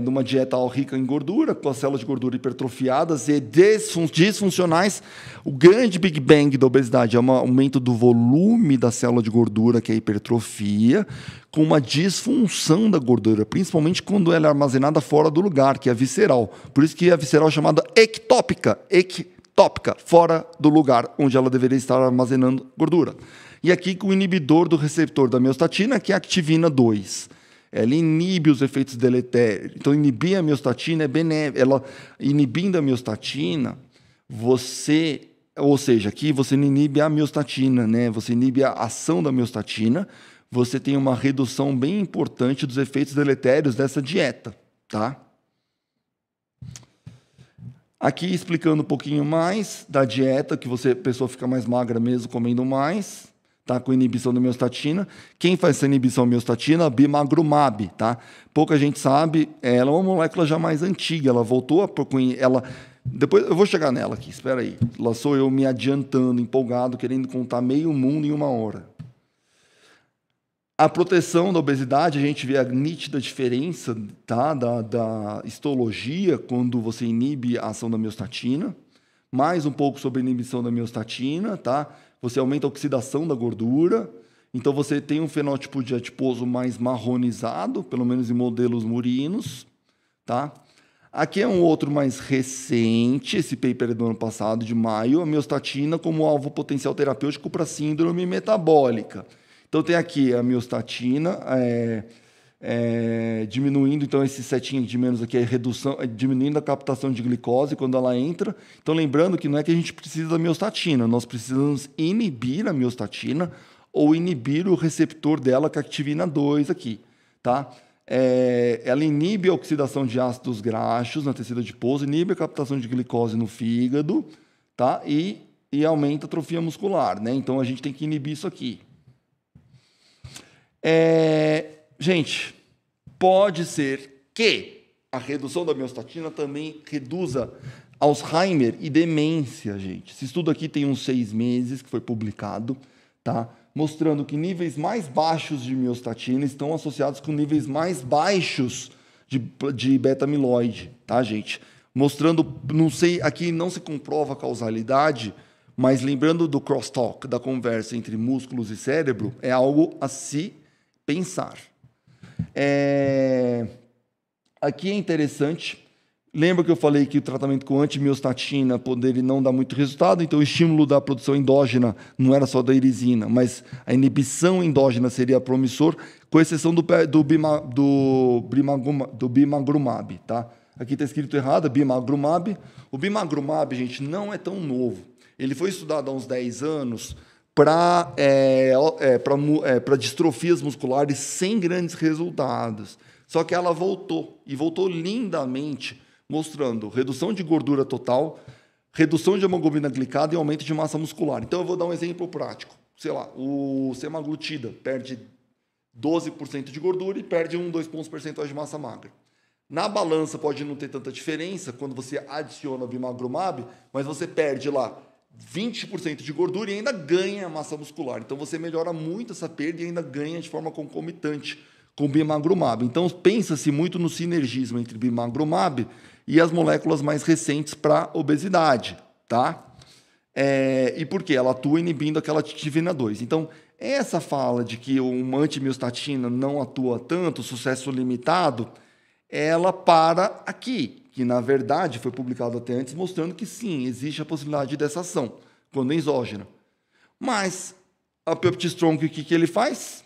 de uma dieta rica em gordura, com as células de gordura hipertrofiadas e disfuncionais. O grande Big Bang da obesidade é um aumento do volume da célula de gordura, que é a hipertrofia, com uma disfunção da gordura, principalmente quando ela é armazenada fora do lugar, que é a visceral. Por isso que a visceral é chamada ectópica, fora do lugar onde ela deveria estar armazenando gordura. E aqui com o inibidor do receptor da miostatina, que é a activina 2. Ela inibe os efeitos deletérios. Então, inibir a miostatina é benéfico. Ela, inibindo a miostatina, ou seja, aqui você não inibe a miostatina, né? Você inibe a ação da miostatina, você tem uma redução bem importante dos efeitos deletérios dessa dieta, tá? Aqui explicando um pouquinho mais da dieta, que a pessoa fica mais magra mesmo comendo mais, tá? Com inibição da miostatina. Quem faz essa inibição da miostatina? Bimagrumab, tá? Pouca gente sabe, ela é uma molécula já mais antiga, ela voltou a depois eu vou chegar nela aqui, espera aí. Lá sou eu me adiantando, empolgado, querendo contar meio mundo em 1 hora. A proteção da obesidade, a gente vê a nítida diferença, tá, da histologia quando você inibe a ação da miostatina. Mais um pouco sobre a inibição da miostatina, tá? Você aumenta a oxidação da gordura. Então, você tem um fenótipo de adiposo mais marronizado, pelo menos em modelos murinos, tá? Aqui é um outro mais recente, esse paper é do ano passado, de maio, a miostatina como alvo potencial terapêutico para síndrome metabólica. Então tem aqui a miostatina, diminuindo, então esse setinho de menos aqui é redução, diminuindo a captação de glicose quando ela entra. Então lembrando que não é que a gente precisa da miostatina, nós precisamos inibir a miostatina ou inibir o receptor dela, que é a activina 2 aqui, tá? Ela inibe a oxidação de ácidos graxos na tecido adiposo, inibe a captação de glicose no fígado, tá? E aumenta a atrofia muscular, né? Então a gente tem que inibir isso aqui. Gente, pode ser que a redução da miostatina também reduza Alzheimer e demência, gente. Esse estudo aqui tem uns 6 meses que foi publicado, tá? Mostrando que níveis mais baixos de miostatina estão associados com níveis mais baixos de beta-amiloide, tá, gente? Mostrando, não sei, aqui não se comprova a causalidade, mas lembrando do crosstalk, da conversa entre músculos e cérebro, é algo a se pensar. Aqui é interessante. Lembra que eu falei que o tratamento com antimiostatina poderia não dar muito resultado, então o estímulo da produção endógena não era só da irisina, mas a inibição endógena seria promissor, com exceção do bimagrumab, tá? Aqui está escrito errado, bimagrumab. O bimagrumab, gente, não é tão novo. Ele foi estudado há uns 10 anos para distrofias musculares sem grandes resultados. Só que ela voltou, e voltou lindamente, mostrando redução de gordura total, redução de hemoglobina glicada e aumento de massa muscular. Então, eu vou dar um exemplo prático. Sei lá, o semaglutida perde 12% de gordura e perde 2 pontos percentuais de massa magra. Na balança pode não ter tanta diferença quando você adiciona o bimagrumab, mas você perde lá 20% de gordura e ainda ganha massa muscular. Então, você melhora muito essa perda e ainda ganha de forma concomitante com o bimagrumab. Então, pensa-se muito no sinergismo entre bimagrumab e as moléculas mais recentes para obesidade, tá? E por quê? Ela atua inibindo aquela activina 2. Então, essa fala de que uma antimiostatina não atua tanto, sucesso limitado, ela para aqui, que na verdade foi publicado até antes, mostrando que sim, existe a possibilidade dessa ação, quando é exógena. Mas a Peptistrong, o que ele faz?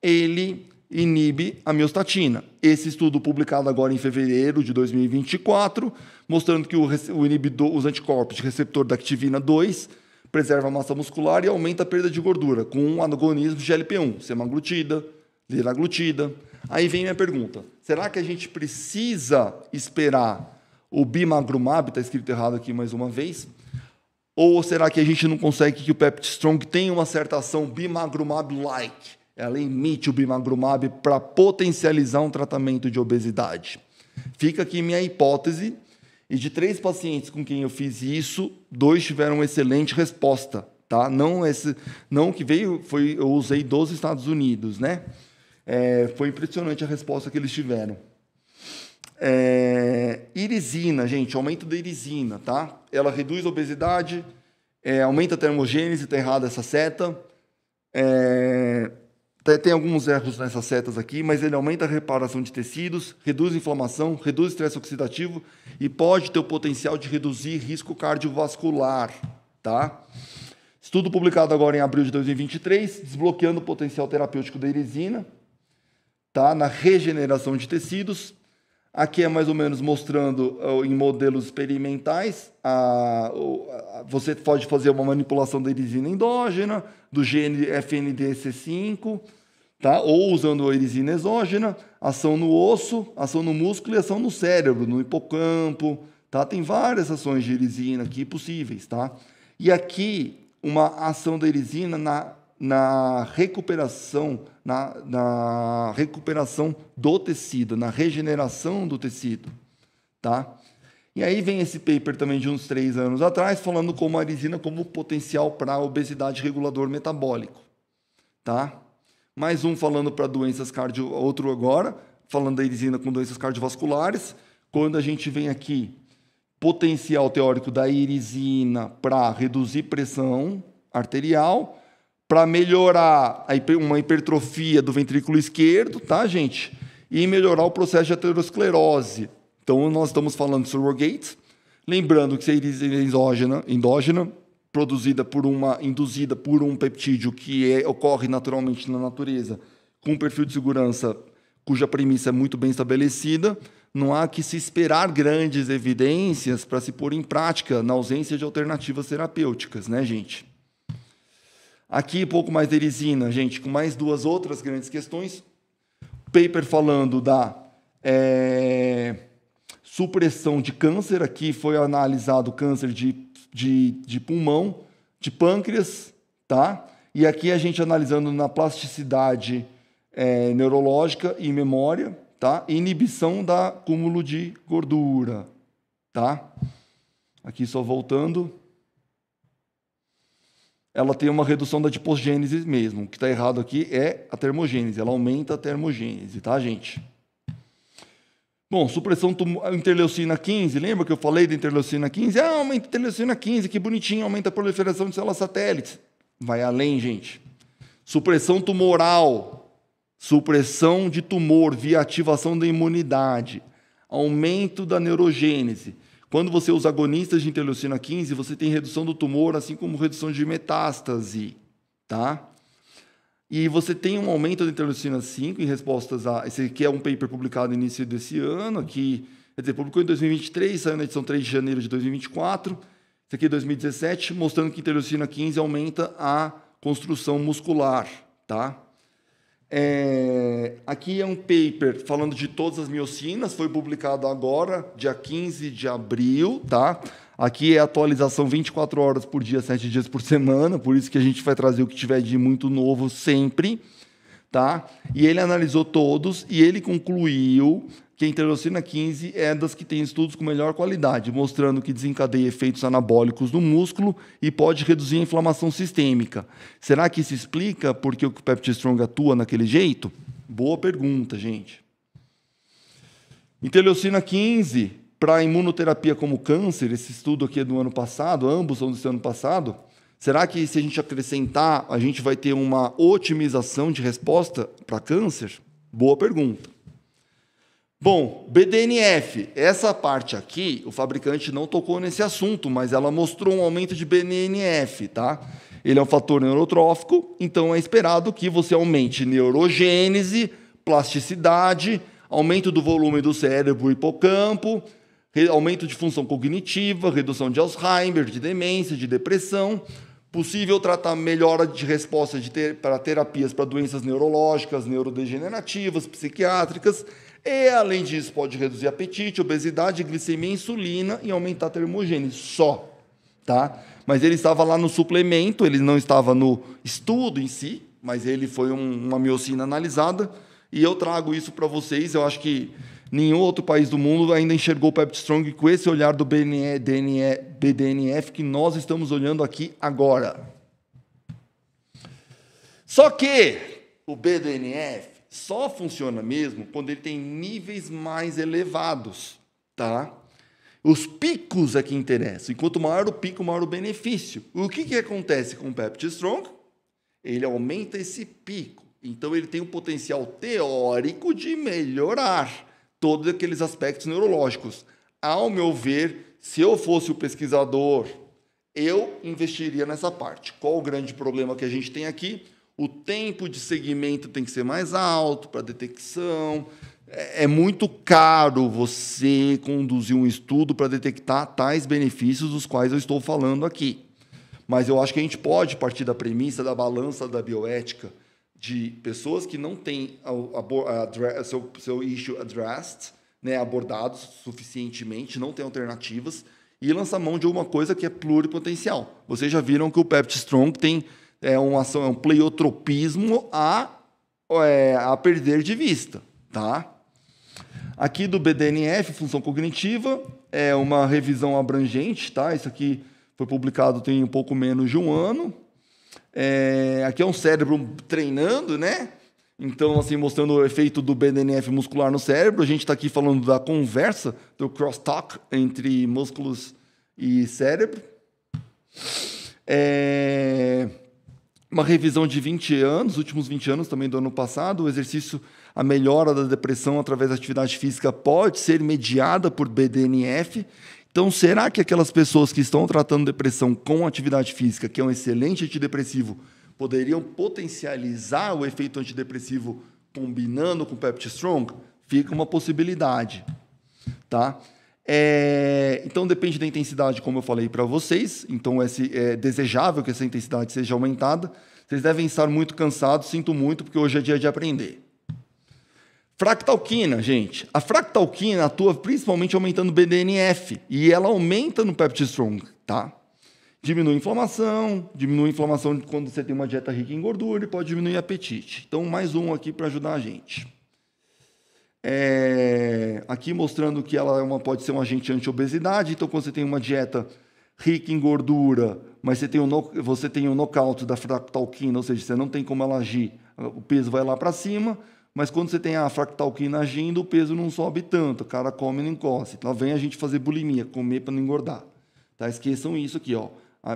Ele inibe a miostatina. Esse estudo publicado agora em fevereiro de 2024, mostrando que os anticorpos de receptor da activina 2 preserva a massa muscular e aumenta a perda de gordura, com um agonismo de GLP-1, semaglutida, liraglutida. Aí vem minha pergunta, será que a gente precisa esperar o bimagrumab, está escrito errado aqui mais uma vez, ou será que a gente não consegue que o Peptistrong tenha uma certa ação bimagrumab-like? Ela imite o bimagrumab para potencializar um tratamento de obesidade. Fica aqui minha hipótese, e de 3 pacientes com quem eu fiz isso, 2 tiveram excelente resposta, tá? Não que veio, eu usei dos Estados Unidos, né? Foi impressionante a resposta que eles tiveram. Irisina, gente, aumento da irisina, tá? Ela reduz a obesidade, aumenta a termogênese, está errada essa seta. Tem alguns erros nessas setas aqui, mas ele aumenta a reparação de tecidos, reduz a inflamação, reduz o estresse oxidativo e pode ter o potencial de reduzir risco cardiovascular, tá? Estudo publicado agora em abril de 2023, desbloqueando o potencial terapêutico da irisina, tá? Na regeneração de tecidos. Aqui é mais ou menos mostrando em modelos experimentais, você pode fazer uma manipulação da irisina endógena, do gene FNDC5, tá? Ou usando a irisina exógena, ação no osso, ação no músculo e ação no cérebro, no hipocampo, tá? Tem várias ações de irisina aqui possíveis, tá? E aqui, uma ação da irisina na recuperação, na recuperação do tecido, na regeneração do tecido, tá? E aí vem esse paper também de uns 3 anos atrás, falando como a irisina como potencial para a obesidade regulador metabólico, tá? Mais um falando para doenças outro agora, falando da irisina com doenças cardiovasculares. Quando a gente vem aqui, potencial teórico da irisina para reduzir pressão arterial, para melhorar uma hipertrofia do ventrículo esquerdo, tá, gente? E melhorar o processo de aterosclerose. Então, nós estamos falando de surrogates. Lembrando que se a irisina endógena induzida por um peptídeo que ocorre naturalmente na natureza, com um perfil de segurança cuja premissa é muito bem estabelecida, não há que se esperar grandes evidências para se pôr em prática na ausência de alternativas terapêuticas, né, gente? Aqui, um pouco mais de erisina, gente, com mais duas outras grandes questões. Paper falando da supressão de câncer. Aqui foi analisado câncer de pulmão, de pâncreas, tá? E aqui a gente analisando na plasticidade neurológica e memória, tá? E inibição da acúmulo de gordura, tá? Aqui só voltando. Ela tem uma redução da adipogênese mesmo. O que está errado aqui é a termogênese. Ela aumenta a termogênese, tá, gente? Bom, supressão interleucina 15. Lembra que eu falei da interleucina 15? Aumenta a interleucina 15, que bonitinho, aumenta a proliferação de células satélites. Vai além, gente. Supressão tumoral. Supressão de tumor via ativação da imunidade. Aumento da neurogênese. Quando você usa agonistas de interleucina 15, você tem redução do tumor, assim como redução de metástase, tá? E você tem um aumento da interleucina 5 em respostas a... Esse aqui é um paper publicado no início desse ano, aqui, quer dizer, publicou em 2023, saiu na edição 3 de janeiro de 2024. Esse aqui é 2017, mostrando que interleucina 15 aumenta a construção muscular, tá? Aqui é um paper falando de todas as miocinas, foi publicado agora, dia 15 de abril, tá? Aqui é atualização 24 horas por dia, 7 dias por semana, por isso que a gente vai trazer o que tiver de muito novo sempre, tá? E ele analisou todos e ele concluiu que a interleucina 15 é das que tem estudos com melhor qualidade, mostrando que desencadeia efeitos anabólicos no músculo e pode reduzir a inflamação sistêmica. Será que isso explica por que o PeptiStrong atua naquele jeito? Boa pergunta, gente. Interleucina 15, para imunoterapia como câncer, esse estudo aqui é do ano passado, ambos são desse ano passado. Será que se a gente acrescentar, a gente vai ter uma otimização de resposta para câncer? Boa pergunta. Bom, BDNF, essa parte aqui, o fabricante não tocou nesse assunto, mas ela mostrou um aumento de BDNF, tá? Ele é um fator neurotrófico, então é esperado que você aumente neurogênese, plasticidade, aumento do volume do cérebro e hipocampo, aumento de função cognitiva, redução de Alzheimer, de demência, de depressão, possível tratar melhora de resposta para terapias para doenças neurológicas, neurodegenerativas, psiquiátricas. E, além disso, pode reduzir apetite, obesidade, glicemia, insulina e aumentar a termogênese. Só, tá? Mas ele estava lá no suplemento, ele não estava no estudo em si, mas ele foi uma miocina analisada. E eu trago isso para vocês. Eu acho que nenhum outro país do mundo ainda enxergou o PeptiStrong com esse olhar do BDNF que nós estamos olhando aqui agora. Só que o BDNF só funciona mesmo quando ele tem níveis mais elevados, tá? Os picos é que interessam. E quanto maior o pico, maior o benefício. O que acontece com o PeptiStrong? Ele aumenta esse pico. Então, ele tem o potencial teórico de melhorar todos aqueles aspectos neurológicos. Ao meu ver, se eu fosse o pesquisador, eu investiria nessa parte. Qual o grande problema que a gente tem aqui? O tempo de segmento tem que ser mais alto para detecção. É muito caro você conduzir um estudo para detectar tais benefícios dos quais eu estou falando aqui. Mas eu acho que a gente pode partir da premissa da balança da bioética de pessoas que não têm seu issue addressed, né, abordados suficientemente, não têm alternativas, e lançar mão de alguma coisa que é pluripotencial. Vocês já viram que o PeptiStrong tem um pleiotropismo a perder de vista, tá? Aqui do BDNF, função cognitiva, é uma revisão abrangente, tá? Isso aqui foi publicado tem um pouco menos de um ano. Aqui é um cérebro treinando, né? Então, assim, mostrando o efeito do BDNF muscular no cérebro. A gente está aqui falando da conversa, do crosstalk entre músculos e cérebro. Uma revisão de 20 anos, últimos 20 anos também do ano passado. O exercício, a melhora da depressão através da atividade física pode ser mediada por BDNF. Então, será que aquelas pessoas que estão tratando depressão com atividade física, que é um excelente antidepressivo, poderiam potencializar o efeito antidepressivo combinando com o Pepti Strong? Fica uma possibilidade, tá? Então, depende da intensidade, como eu falei para vocês. Então, é desejável que essa intensidade seja aumentada. Vocês devem estar muito cansados, sinto muito, porque hoje é dia de aprender. Fractalquina, gente. A fractalquina atua principalmente aumentando o BDNF, e ela aumenta no Pepti Strong, tá? Diminui a inflamação quando você tem uma dieta rica em gordura e pode diminuir o apetite. Então, mais um aqui para ajudar a gente. Aqui mostrando que ela pode ser um agente anti-obesidade. Então, quando você tem uma dieta rica em gordura, mas você tem um knockout da fractalquina, ou seja, você não tem como ela agir, o peso vai lá para cima, mas quando você tem a fractalquina agindo, o peso não sobe tanto, o cara come e não encosta. Então, vem a gente fazer bulimia, comer para não engordar. Tá? Esqueçam isso aqui, ó.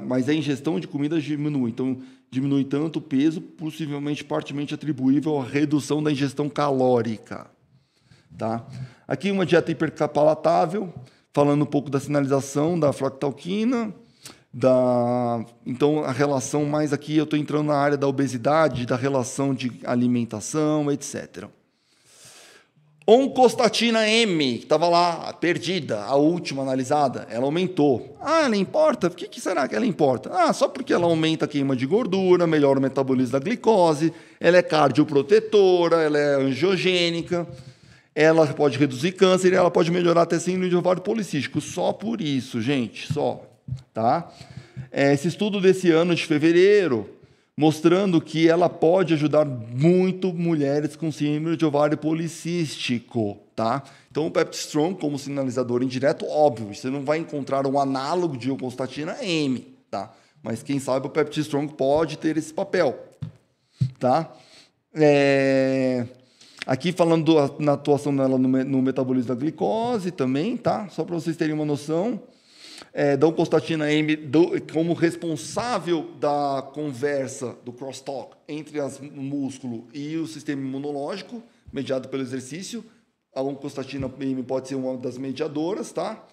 Mas a ingestão de comida diminui. Então, diminui tanto o peso, possivelmente partemente atribuível à redução da ingestão calórica. Tá? Aqui uma dieta hiperpalatável, falando um pouco da sinalização da fractalquina. Então, a relação mais aqui, eu estou entrando na área da obesidade, da relação de alimentação, etc. Oncostatina M, que estava lá, perdida, a última analisada, ela aumentou. Ela importa? Por que será que ela importa? Só porque ela aumenta a queima de gordura, melhora o metabolismo da glicose, ela é cardioprotetora, ela é angiogênica, ela pode reduzir câncer e ela pode melhorar até síndrome de ovário policístico. Só por isso, gente, só. Tá? Esse estudo desse ano, de fevereiro, mostrando que ela pode ajudar muito mulheres com síndrome de ovário policístico, tá? Então, o Pepti Strong, como sinalizador indireto, óbvio, você não vai encontrar um análogo de oncostatina M, tá? Mas, quem sabe, o Pepti Strong pode ter esse papel, tá? Aqui, falando na atuação dela no metabolismo da glicose também, tá? Só para vocês terem uma noção. Da oncostatina M como responsável da conversa, do crosstalk entre o músculo e o sistema imunológico, mediado pelo exercício. A oncostatina M pode ser uma das mediadoras, tá?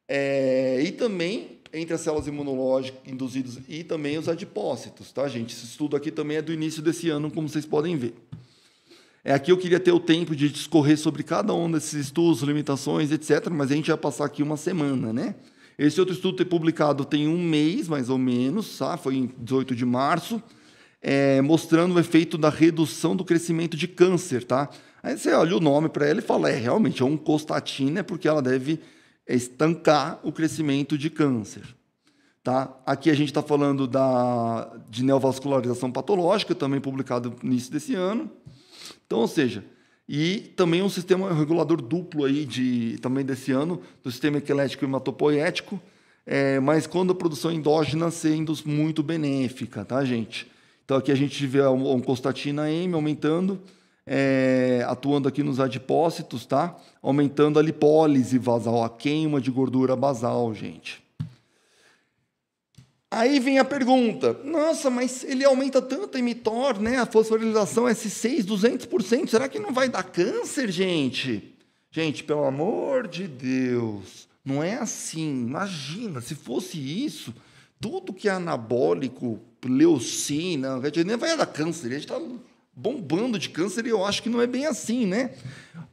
E também entre as células imunológicas induzidas e também os adipócitos, tá, gente? Esse estudo aqui também é do início desse ano, como vocês podem ver. Aqui eu queria ter o tempo de discorrer sobre cada um desses estudos, limitações, etc., mas a gente vai passar aqui uma semana, né? Esse outro estudo foi publicado tem um mês, mais ou menos, tá? Foi em 18 de março, mostrando o efeito da redução do crescimento de câncer, tá? Aí você olha o nome para ela e fala, realmente, oncostatina, porque ela deve estancar o crescimento de câncer. Tá? Aqui a gente está falando de neovascularização patológica, também publicado no início desse ano. Então, ou seja... E também um sistema regulador duplo aí também desse ano, do sistema esquelético e hematopoético, mas quando a produção endógena sendo muito benéfica, tá, gente? Então, aqui a gente vê a oncostatina M aumentando, atuando aqui nos adipócitos, tá? Aumentando a lipólise basal, a queima de gordura basal, gente. Aí vem a pergunta, nossa, mas ele aumenta tanto a mTOR, né? A fosforilação S6, 200%, será que não vai dar câncer, gente? Gente, pelo amor de Deus, não é assim. Imagina, se fosse isso, tudo que é anabólico, leucina, vai dar câncer. A gente está bombando de câncer e eu acho que não é bem assim, né?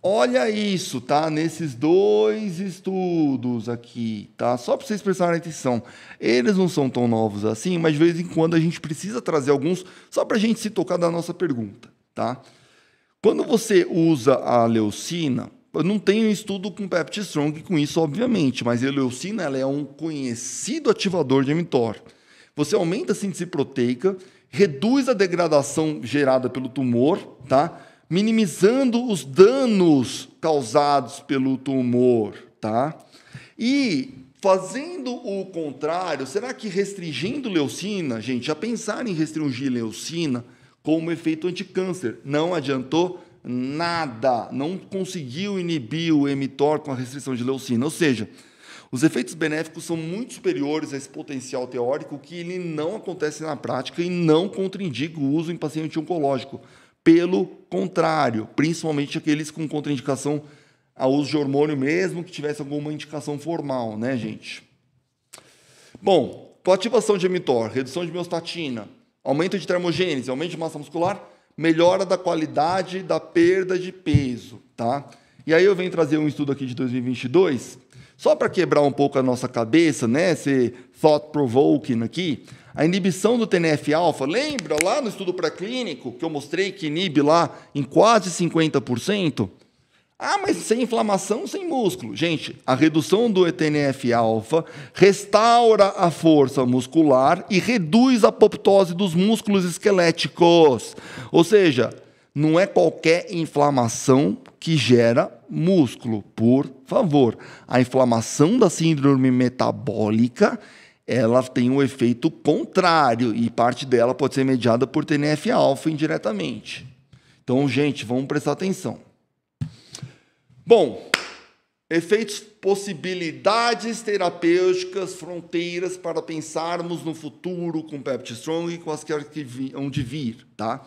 Olha isso, tá? Nesses dois estudos aqui, tá? Só para vocês prestarem atenção. Eles não são tão novos assim, mas de vez em quando a gente precisa trazer alguns só para a gente se tocar da nossa pergunta, tá? Quando você usa a leucina, eu não tenho estudo com Pepti Strong com isso, obviamente, mas a leucina ela é um conhecido ativador de mTOR. Você aumenta a síntese proteica, reduz a degradação gerada pelo tumor, tá? Minimizando os danos causados pelo tumor, tá? E fazendo o contrário, será que restringindo leucina, gente, já pensaram em restringir leucina como efeito anticâncer? Não adiantou nada, não conseguiu inibir o mTOR com a restrição de leucina, ou seja, os efeitos benéficos são muito superiores a esse potencial teórico que ele não acontece na prática e não contraindica o uso em paciente oncológico. Pelo contrário, principalmente aqueles com contraindicação ao uso de hormônio mesmo que tivesse alguma indicação formal, né, gente? Bom, coativação de mTOR, redução de miostatina, aumento de termogênese, aumento de massa muscular, melhora da qualidade da perda de peso, tá? E aí eu venho trazer um estudo aqui de 2022, só para quebrar um pouco a nossa cabeça, né? Ser thought-provoking aqui. A inibição do TNF-alfa, lembra lá no estudo pré-clínico que eu mostrei que inibe lá em quase 50%? Ah, mas sem inflamação, sem músculo. Gente, a redução do TNF-alfa restaura a força muscular e reduz a apoptose dos músculos esqueléticos. Ou seja, não é qualquer inflamação que gera músculo, por favor. A inflamação da síndrome metabólica, ela tem um efeito contrário e parte dela pode ser mediada por TNF-alfa indiretamente. Então, gente, vamos prestar atenção. Bom, efeitos, possibilidades terapêuticas, fronteiras para pensarmos no futuro com PeptiStrong e com as que hão de vir, tá?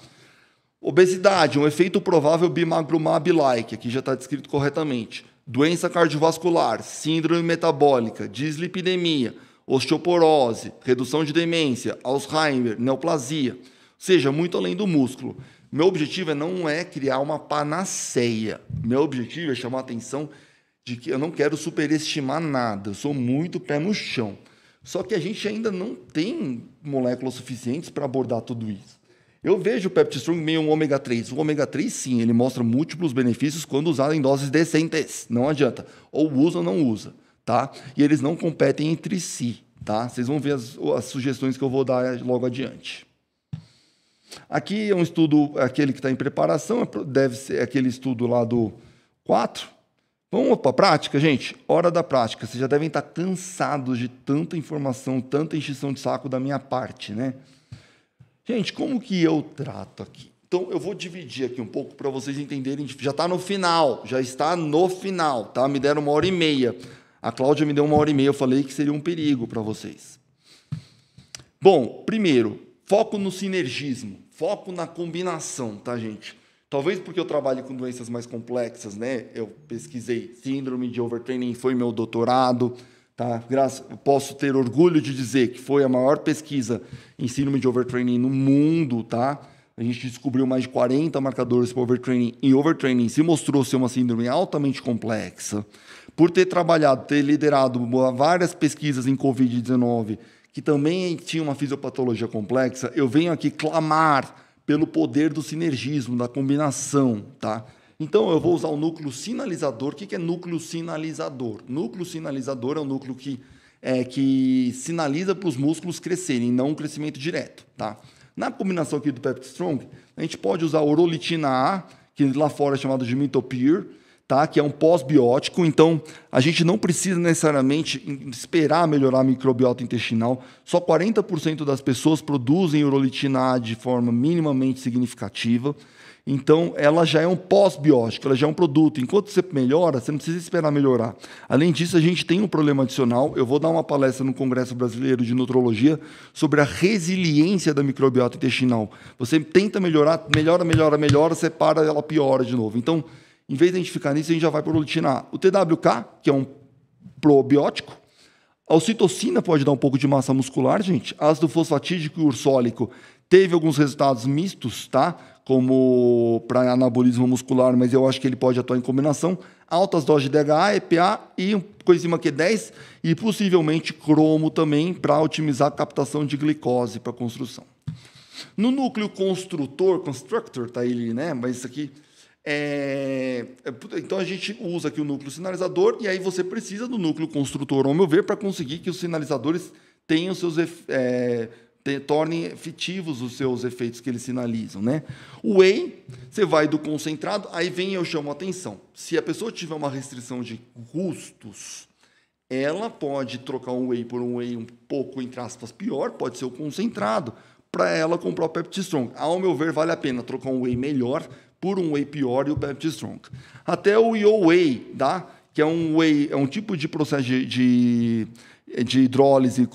Obesidade, um efeito provável bimagrumab-like, aqui já está descrito corretamente. Doença cardiovascular, síndrome metabólica, dislipidemia, osteoporose, redução de demência, Alzheimer, neoplasia, ou seja, muito além do músculo. Meu objetivo não é criar uma panaceia. Meu objetivo é chamar a atenção de que eu não quero superestimar nada. Eu sou muito pé no chão. Só que a gente ainda não tem moléculas suficientes para abordar tudo isso. Eu vejo o PeptiStrong meio um ômega 3. O ômega 3, sim, ele mostra múltiplos benefícios quando usado em doses decentes. Não adianta. Ou usa ou não usa, tá? E eles não competem entre si, tá? Vocês vão ver as sugestões que eu vou dar logo adiante. Aqui é um estudo, aquele que está em preparação, deve ser aquele estudo lá do 4. Vamos para a prática, gente? Hora da prática. Vocês já devem estar cansados de tanta informação, tanta encheção de saco da minha parte, né? Gente, como que eu trato aqui? Então, eu vou dividir aqui um pouco para vocês entenderem. Já está no final, tá? Me deram 1h30. A Cláudia me deu 1h30, eu falei que seria um perigo para vocês. Bom, primeiro, foco no sinergismo, foco na combinação, tá, gente? Talvez porque eu trabalho com doenças mais complexas, né? Eu pesquisei síndrome de overtraining, foi meu doutorado, tá? Posso ter orgulho de dizer que foi a maior pesquisa em síndrome de overtraining no mundo, tá? A gente descobriu mais de 40 marcadores para overtraining, e overtraining se mostrou ser uma síndrome altamente complexa. Por ter trabalhado, ter liderado várias pesquisas em Covid-19, que também tinha uma fisiopatologia complexa, eu venho aqui clamar pelo poder do sinergismo, da combinação, tá? Então, eu vou usar o núcleo sinalizador. O que é núcleo sinalizador? Núcleo sinalizador é um núcleo que sinaliza para os músculos crescerem, não um crescimento direto, tá? Na combinação aqui do PeptiStrong, a gente pode usar orolitina A, que lá fora é chamado de Mintopir, tá? Que é um pós-biótico, então a gente não precisa necessariamente esperar melhorar a microbiota intestinal. Só 40% das pessoas produzem urolitina A de forma minimamente significativa. Então, ela já é um pós-biótico, ela já é um produto. Enquanto você melhora, você não precisa esperar melhorar. Além disso, a gente tem um problema adicional. Eu vou dar uma palestra no Congresso Brasileiro de Nutrologia sobre a resiliência da microbiota intestinal. Você tenta melhorar, melhora, você para, ela piora de novo. Então, em vez de a gente ficar nisso, a gente já vai para o urolitina A. O TWK, que é um probiótico. A ocitocina pode dar um pouco de massa muscular, gente. Ácido fosfatídico e ursólico teve alguns resultados mistos, tá? Como para anabolismo muscular, mas eu acho que ele pode atuar em combinação. Altas doses de DHA, EPA e coenzima Q10 e possivelmente cromo também para otimizar a captação de glicose para construção. No núcleo constructor, tá ele, né? Mas isso aqui então a gente usa aqui o núcleo sinalizador e aí você precisa do núcleo construtor, ao meu ver, para conseguir que os sinalizadores tenham seus tornem efetivos os seus efeitos que eles sinalizam, né? O whey, você vai do concentrado, aí eu chamo a atenção. Se a pessoa tiver uma restrição de custos, ela pode trocar um whey por um whey um pouco, entre aspas, pior, pode ser o concentrado, para ela comprar o PeptiStrong. Ao meu ver, vale a pena trocar um whey melhor por um whey pior e o PeptiStrong. Até o Yo-Whey, tá? Que é um whey, é um tipo de processo de hidrólise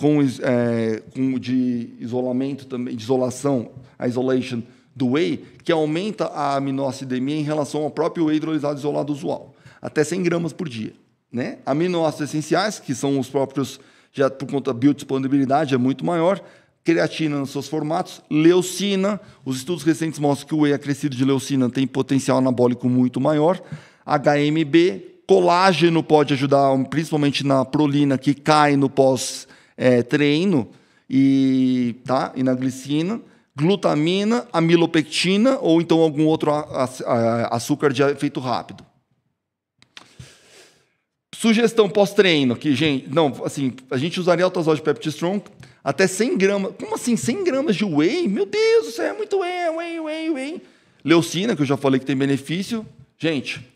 de isolamento também, de isolação, a isolation do whey, que aumenta a aminoacidemia em relação ao próprio whey hidrolisado isolado usual. até 100 gramas por dia, né? Aminoácidos essenciais, que são os próprios, já por conta da biodisponibilidade, é muito maior. Creatina nos seus formatos, leucina, os estudos recentes mostram que o whey acrescido de leucina tem potencial anabólico muito maior. HMB, colágeno pode ajudar, principalmente na prolina, que cai no pós-treino, e na glicina. Glutamina, amilopectina ou então algum outro açúcar de efeito rápido. Sugestão pós-treino, que, gente, não, assim, a gente usaria altas doses de Pepti Strong, até 100 gramas. Como assim, 100 gramas de whey? Meu Deus, isso é muito whey. Leucina, que eu já falei que tem benefício. Gente,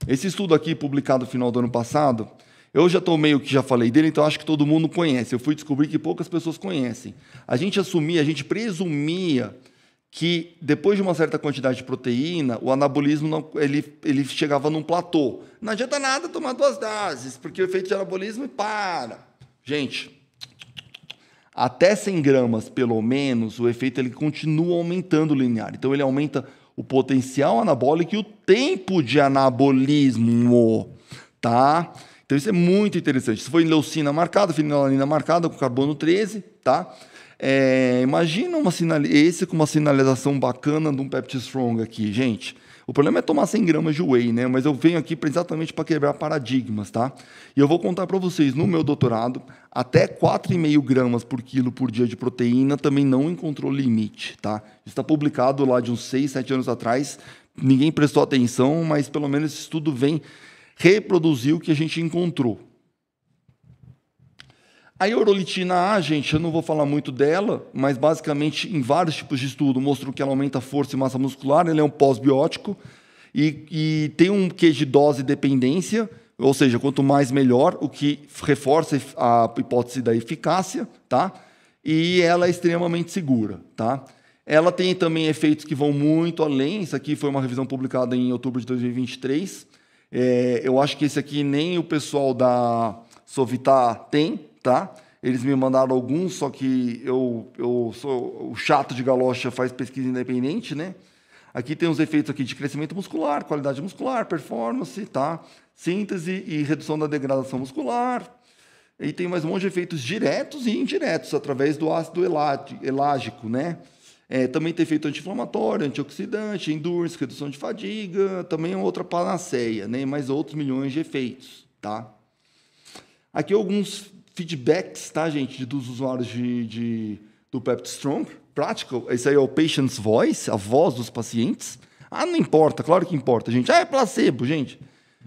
esse estudo aqui, publicado no final do ano passado, eu já estou meio que já falei dele, então acho que todo mundo conhece. Eu fui descobrir que poucas pessoas conhecem. A gente presumia que depois de uma certa quantidade de proteína, o anabolismo ele chegava num platô. Não adianta nada tomar 2 doses, porque o efeito de anabolismo para. Gente, até 100 gramas, pelo menos, o efeito ele continua aumentando linear. Então, ele aumenta o potencial anabólico e o tempo de anabolismo, tá? Então, isso é muito interessante. Se for em leucina marcada, fenilalanina marcada, com carbono 13, tá? Imagina esse com uma sinalização bacana de um Pepti Strong aqui, gente. O problema é tomar 100 gramas de whey, né? Mas eu venho aqui exatamente para quebrar paradigmas, tá? E eu vou contar para vocês, no meu doutorado, até 4,5 gramas por quilo por dia de proteína também não encontrou limite, tá? Isso está publicado lá de uns 6, 7 anos atrás. Ninguém prestou atenção, mas pelo menos esse estudo vem reproduzir o que a gente encontrou. A urolitina A, gente, eu não vou falar muito dela, mas basicamente em vários tipos de estudo mostrou que ela aumenta a força e massa muscular, ele é um pós-biótico e tem um quê de dose dependência, ou seja, quanto mais melhor, o que reforça a hipótese da eficácia, tá? E ela é extremamente segura, tá? Ela tem também efeitos que vão muito além, isso aqui foi uma revisão publicada em outubro de 2023, eu acho que esse aqui nem o pessoal da Sovitar tem, tá? Eles me mandaram alguns, só que eu sou o chato de galocha, faz pesquisa independente, né? Aqui tem os efeitos aqui de crescimento muscular, qualidade muscular, performance, tá? Síntese e redução da degradação muscular. E tem mais um monte de efeitos diretos e indiretos, através do ácido elágico, né? Também tem efeito anti-inflamatório, antioxidante, endurance, redução de fadiga, também é outra panaceia, né? Mais outros milhões de efeitos, tá? Aqui alguns feedbacks, tá, gente, dos usuários do Pepti Strong. Practical, esse aí é o patient's voice, a voz dos pacientes. Não importa, claro que importa, gente. É placebo, gente.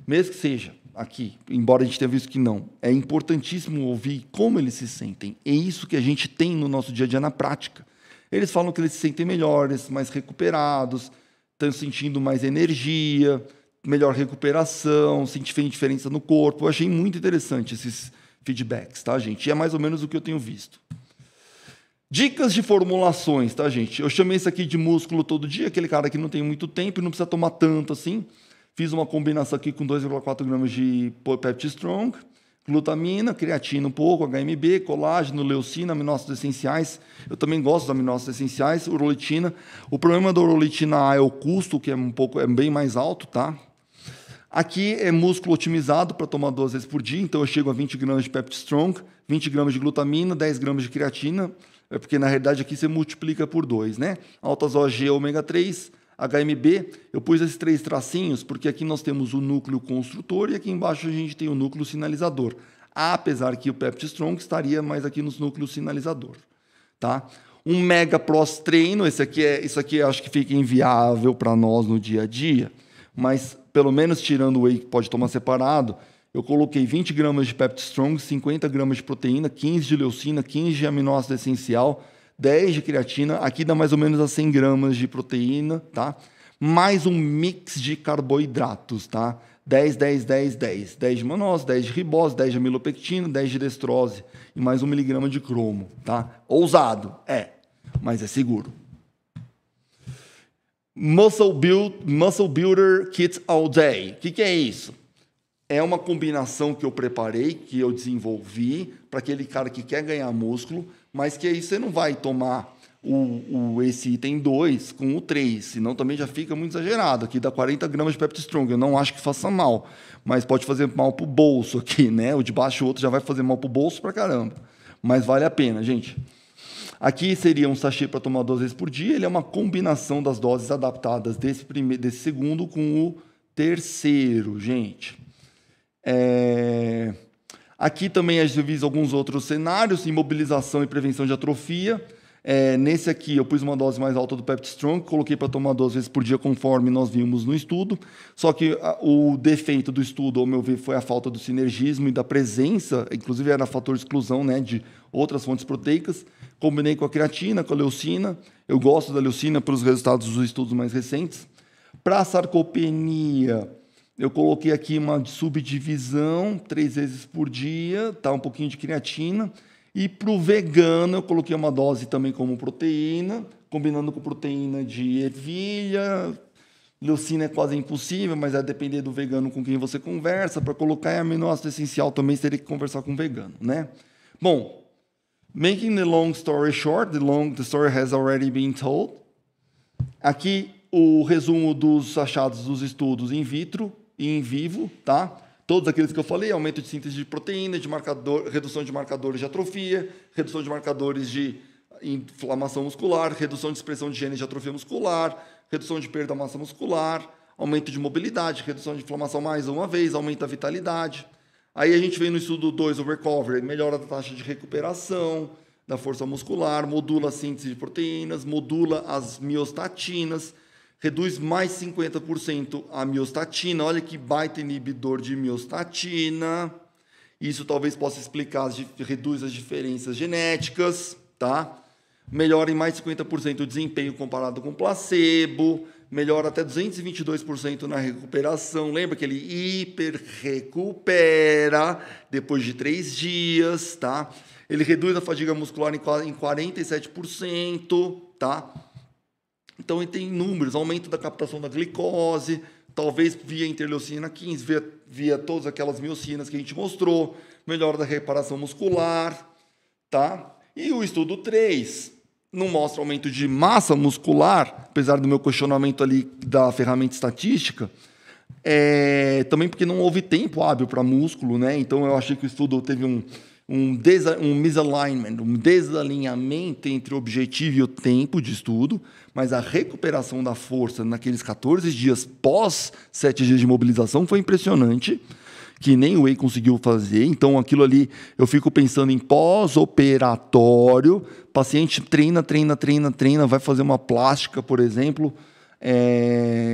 Mesmo que seja aqui, embora a gente tenha visto que não. É importantíssimo ouvir como eles se sentem. É isso que a gente tem no nosso dia a dia na prática. Eles falam que eles se sentem melhores, mais recuperados, estão sentindo mais energia, melhor recuperação, sentem diferença no corpo. Eu achei muito interessante esses feedbacks, tá, gente? E é mais ou menos o que eu tenho visto. Dicas de formulações, tá, gente? Eu chamei isso aqui de músculo todo dia, aquele cara que não tem muito tempo e não precisa tomar tanto assim. Fiz uma combinação aqui com 2,4 gramas de Pepti Strong, glutamina, creatina um pouco, HMB, colágeno, leucina, aminoácidos essenciais. Eu também gosto dos aminoácidos essenciais, urolitina. O problema da urolitina A é o custo, que é bem mais alto, tá? Aqui é músculo otimizado para tomar 2 vezes por dia, então eu chego a 20 gramas de Pepti Strong, 20 gramas de glutamina, 10 gramas de creatina, porque na realidade aqui você multiplica por 2, né? Altas OG, ômega 3, HMB, eu pus esses 3 tracinhos porque aqui nós temos o núcleo construtor e aqui embaixo a gente tem o núcleo sinalizador, apesar que o Pepti Strong estaria mais aqui nos núcleos sinalizador, tá? Um mega pós-treino, isso aqui acho que fica inviável para nós no dia a dia, mas pelo menos tirando o whey que pode tomar separado, eu coloquei 20 gramas de Pepti Strong, 50 gramas de proteína, 15 de leucina, 15 de aminoácido essencial, 10 de creatina, aqui dá mais ou menos a 100 gramas de proteína, tá? Mais um mix de carboidratos, tá? 10, 10, 10, 10. 10 de manose, 10 de ribose, 10 de amilopectina, 10 de destrose e mais 1 miligrama de cromo, tá? Ousado, mas é seguro. Muscle Builder Kit All Day. O que é isso? É uma combinação que eu preparei, que eu desenvolvi para aquele cara que quer ganhar músculo, mas que aí você não vai tomar esse item 2 com o 3, senão também já fica muito exagerado. Aqui dá 40 gramas de Pepti Strong, eu não acho que faça mal, mas pode fazer mal para o bolso aqui, né? O de baixo, o outro já vai fazer mal para o bolso pra caramba, mas vale a pena, gente. Aqui seria um sachê para tomar 2 vezes por dia, ele é uma combinação das doses adaptadas desse segundo com o terceiro, gente. Aqui também a gente visa alguns outros cenários, imobilização e prevenção de atrofia. Nesse aqui eu pus uma dose mais alta do Pepti Strong, coloquei para tomar 2 vezes por dia conforme nós vimos no estudo, só que o defeito do estudo, ao meu ver, foi a falta do sinergismo e da presença, inclusive era fator de exclusão, né, de outras fontes proteicas. Combinei com a creatina, com a leucina, eu gosto da leucina pelos resultados dos estudos mais recentes. Para a sarcopenia, eu coloquei aqui uma subdivisão, 3 vezes por dia, tá, um pouquinho de creatina. E para o vegano, eu coloquei uma dose também como proteína, combinando com proteína de ervilha. Leucina é quase impossível, mas é depender do vegano com quem você conversa. Para colocar em aminoácido essencial também você teria que conversar com o vegano, né? Bom, making the long story short, the story has already been told. Aqui o resumo dos achados dos estudos in vitro e in vivo, tá? Todos aqueles que eu falei, aumento de síntese de proteína, redução de marcadores de atrofia, redução de marcadores de inflamação muscular, redução de expressão de genes de atrofia muscular, redução de perda da massa muscular, aumento de mobilidade, redução de inflamação mais uma vez, aumento da vitalidade. Aí a gente vem no estudo 2, o recovery, melhora da taxa de recuperação, da força muscular, modula a síntese de proteínas, modula as miostatinas, reduz mais 50% a miostatina. Olha que baita inibidor de miostatina. Isso talvez possa explicar, reduz as diferenças genéticas, tá? Melhora em mais 50% o desempenho comparado com placebo, melhora até 222% na recuperação. Lembra que ele hiperrecupera depois de 3 dias, tá? Ele reduz a fadiga muscular em 47%, tá? Então, ele tem números, aumento da captação da glicose, talvez via interleucina 15, via todas aquelas miocinas que a gente mostrou, melhora da reparação muscular, tá? E o estudo 3 não mostra aumento de massa muscular, apesar do meu questionamento ali da ferramenta estatística, também porque não houve tempo hábil para músculo, né? Então, eu achei que o estudo teve um misalignment, um desalinhamento entre o objetivo e o tempo de estudo, mas a recuperação da força naqueles 14 dias pós 7 dias de mobilização foi impressionante, que nem o Whey conseguiu fazer. Então, aquilo ali, eu fico pensando em pós-operatório, paciente treina, vai fazer uma plástica, por exemplo.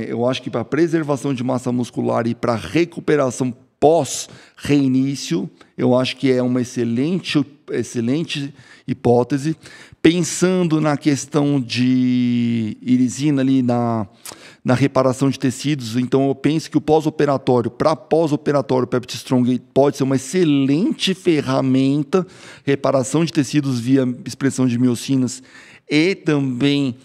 Eu acho que para preservação de massa muscular e para recuperação pós-reinício, eu acho que é uma excelente hipótese. Pensando na questão de irisina ali na reparação de tecidos, então eu penso que o pós-operatório, para pós-operatório, o Pepti Strong pode ser uma excelente ferramenta, reparação de tecidos via expressão de miocinas e também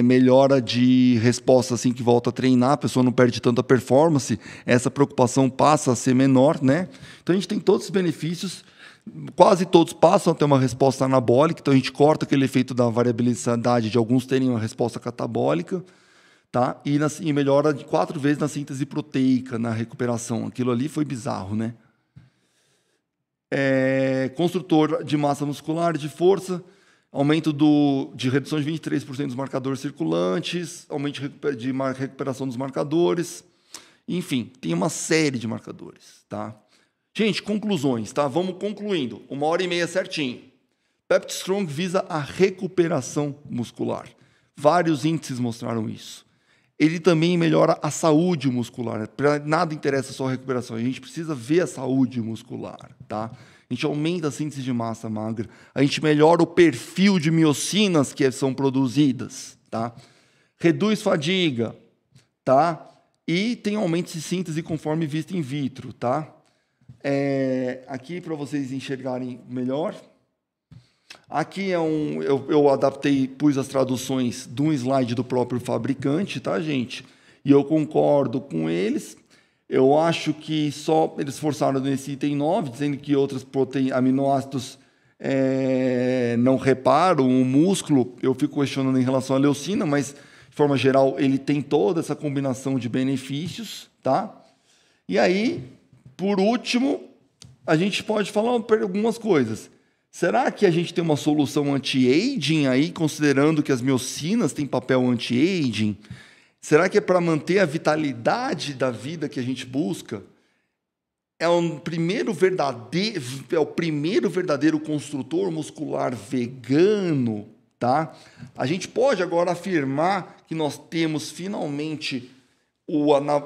melhora de resposta assim que volta a treinar, a pessoa não perde tanta performance, essa preocupação passa a ser menor, né? Então a gente tem todos os benefícios, quase todos passam a ter uma resposta anabólica, então a gente corta aquele efeito da variabilidade de alguns terem uma resposta catabólica, tá? E melhora de 4 vezes na síntese proteica, na recuperação. Aquilo ali foi bizarro, né? Construtor de massa muscular, de força, aumento de redução de 23% dos marcadores circulantes, aumento de recuperação dos marcadores, enfim, tem uma série de marcadores, tá? Gente, conclusões, tá? Vamos concluindo. 1h30 certinho. Pepti Strong visa a recuperação muscular. Vários índices mostraram isso. Ele também melhora a saúde muscular. Para nada interessa só a recuperação, a gente precisa ver a saúde muscular, tá? A gente aumenta a síntese de massa magra, a gente melhora o perfil de miocinas que são produzidas, tá? Reduz fadiga, tá? E tem aumento de síntese conforme visto in vitro, tá? Aqui para vocês enxergarem melhor. Aqui eu adaptei, pus as traduções de um slide do próprio fabricante, tá, gente? E eu concordo com eles. Eu acho que só eles forçaram nesse item 9, dizendo que outros aminoácidos não reparo, um músculo, eu fico questionando em relação à leucina, mas de forma geral ele tem toda essa combinação de benefícios, tá? E aí, por último, a gente pode falar algumas coisas. Será que a gente tem uma solução anti-aging aí, considerando que as miocinas têm papel anti-aging? Será que é para manter a vitalidade da vida que a gente busca? É o primeiro verdadeiro construtor muscular vegano, tá? A gente pode agora afirmar que nós temos finalmente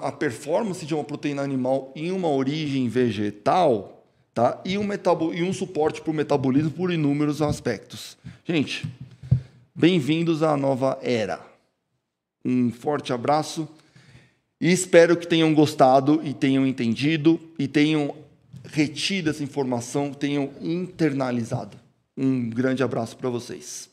a performance de uma proteína animal em uma origem vegetal, tá? E um suporte para o metabolismo por inúmeros aspectos. Gente, bem-vindos à nova era. Um forte abraço e espero que tenham gostado e tenham entendido e tenham retido essa informação, tenham internalizado. Um grande abraço para vocês.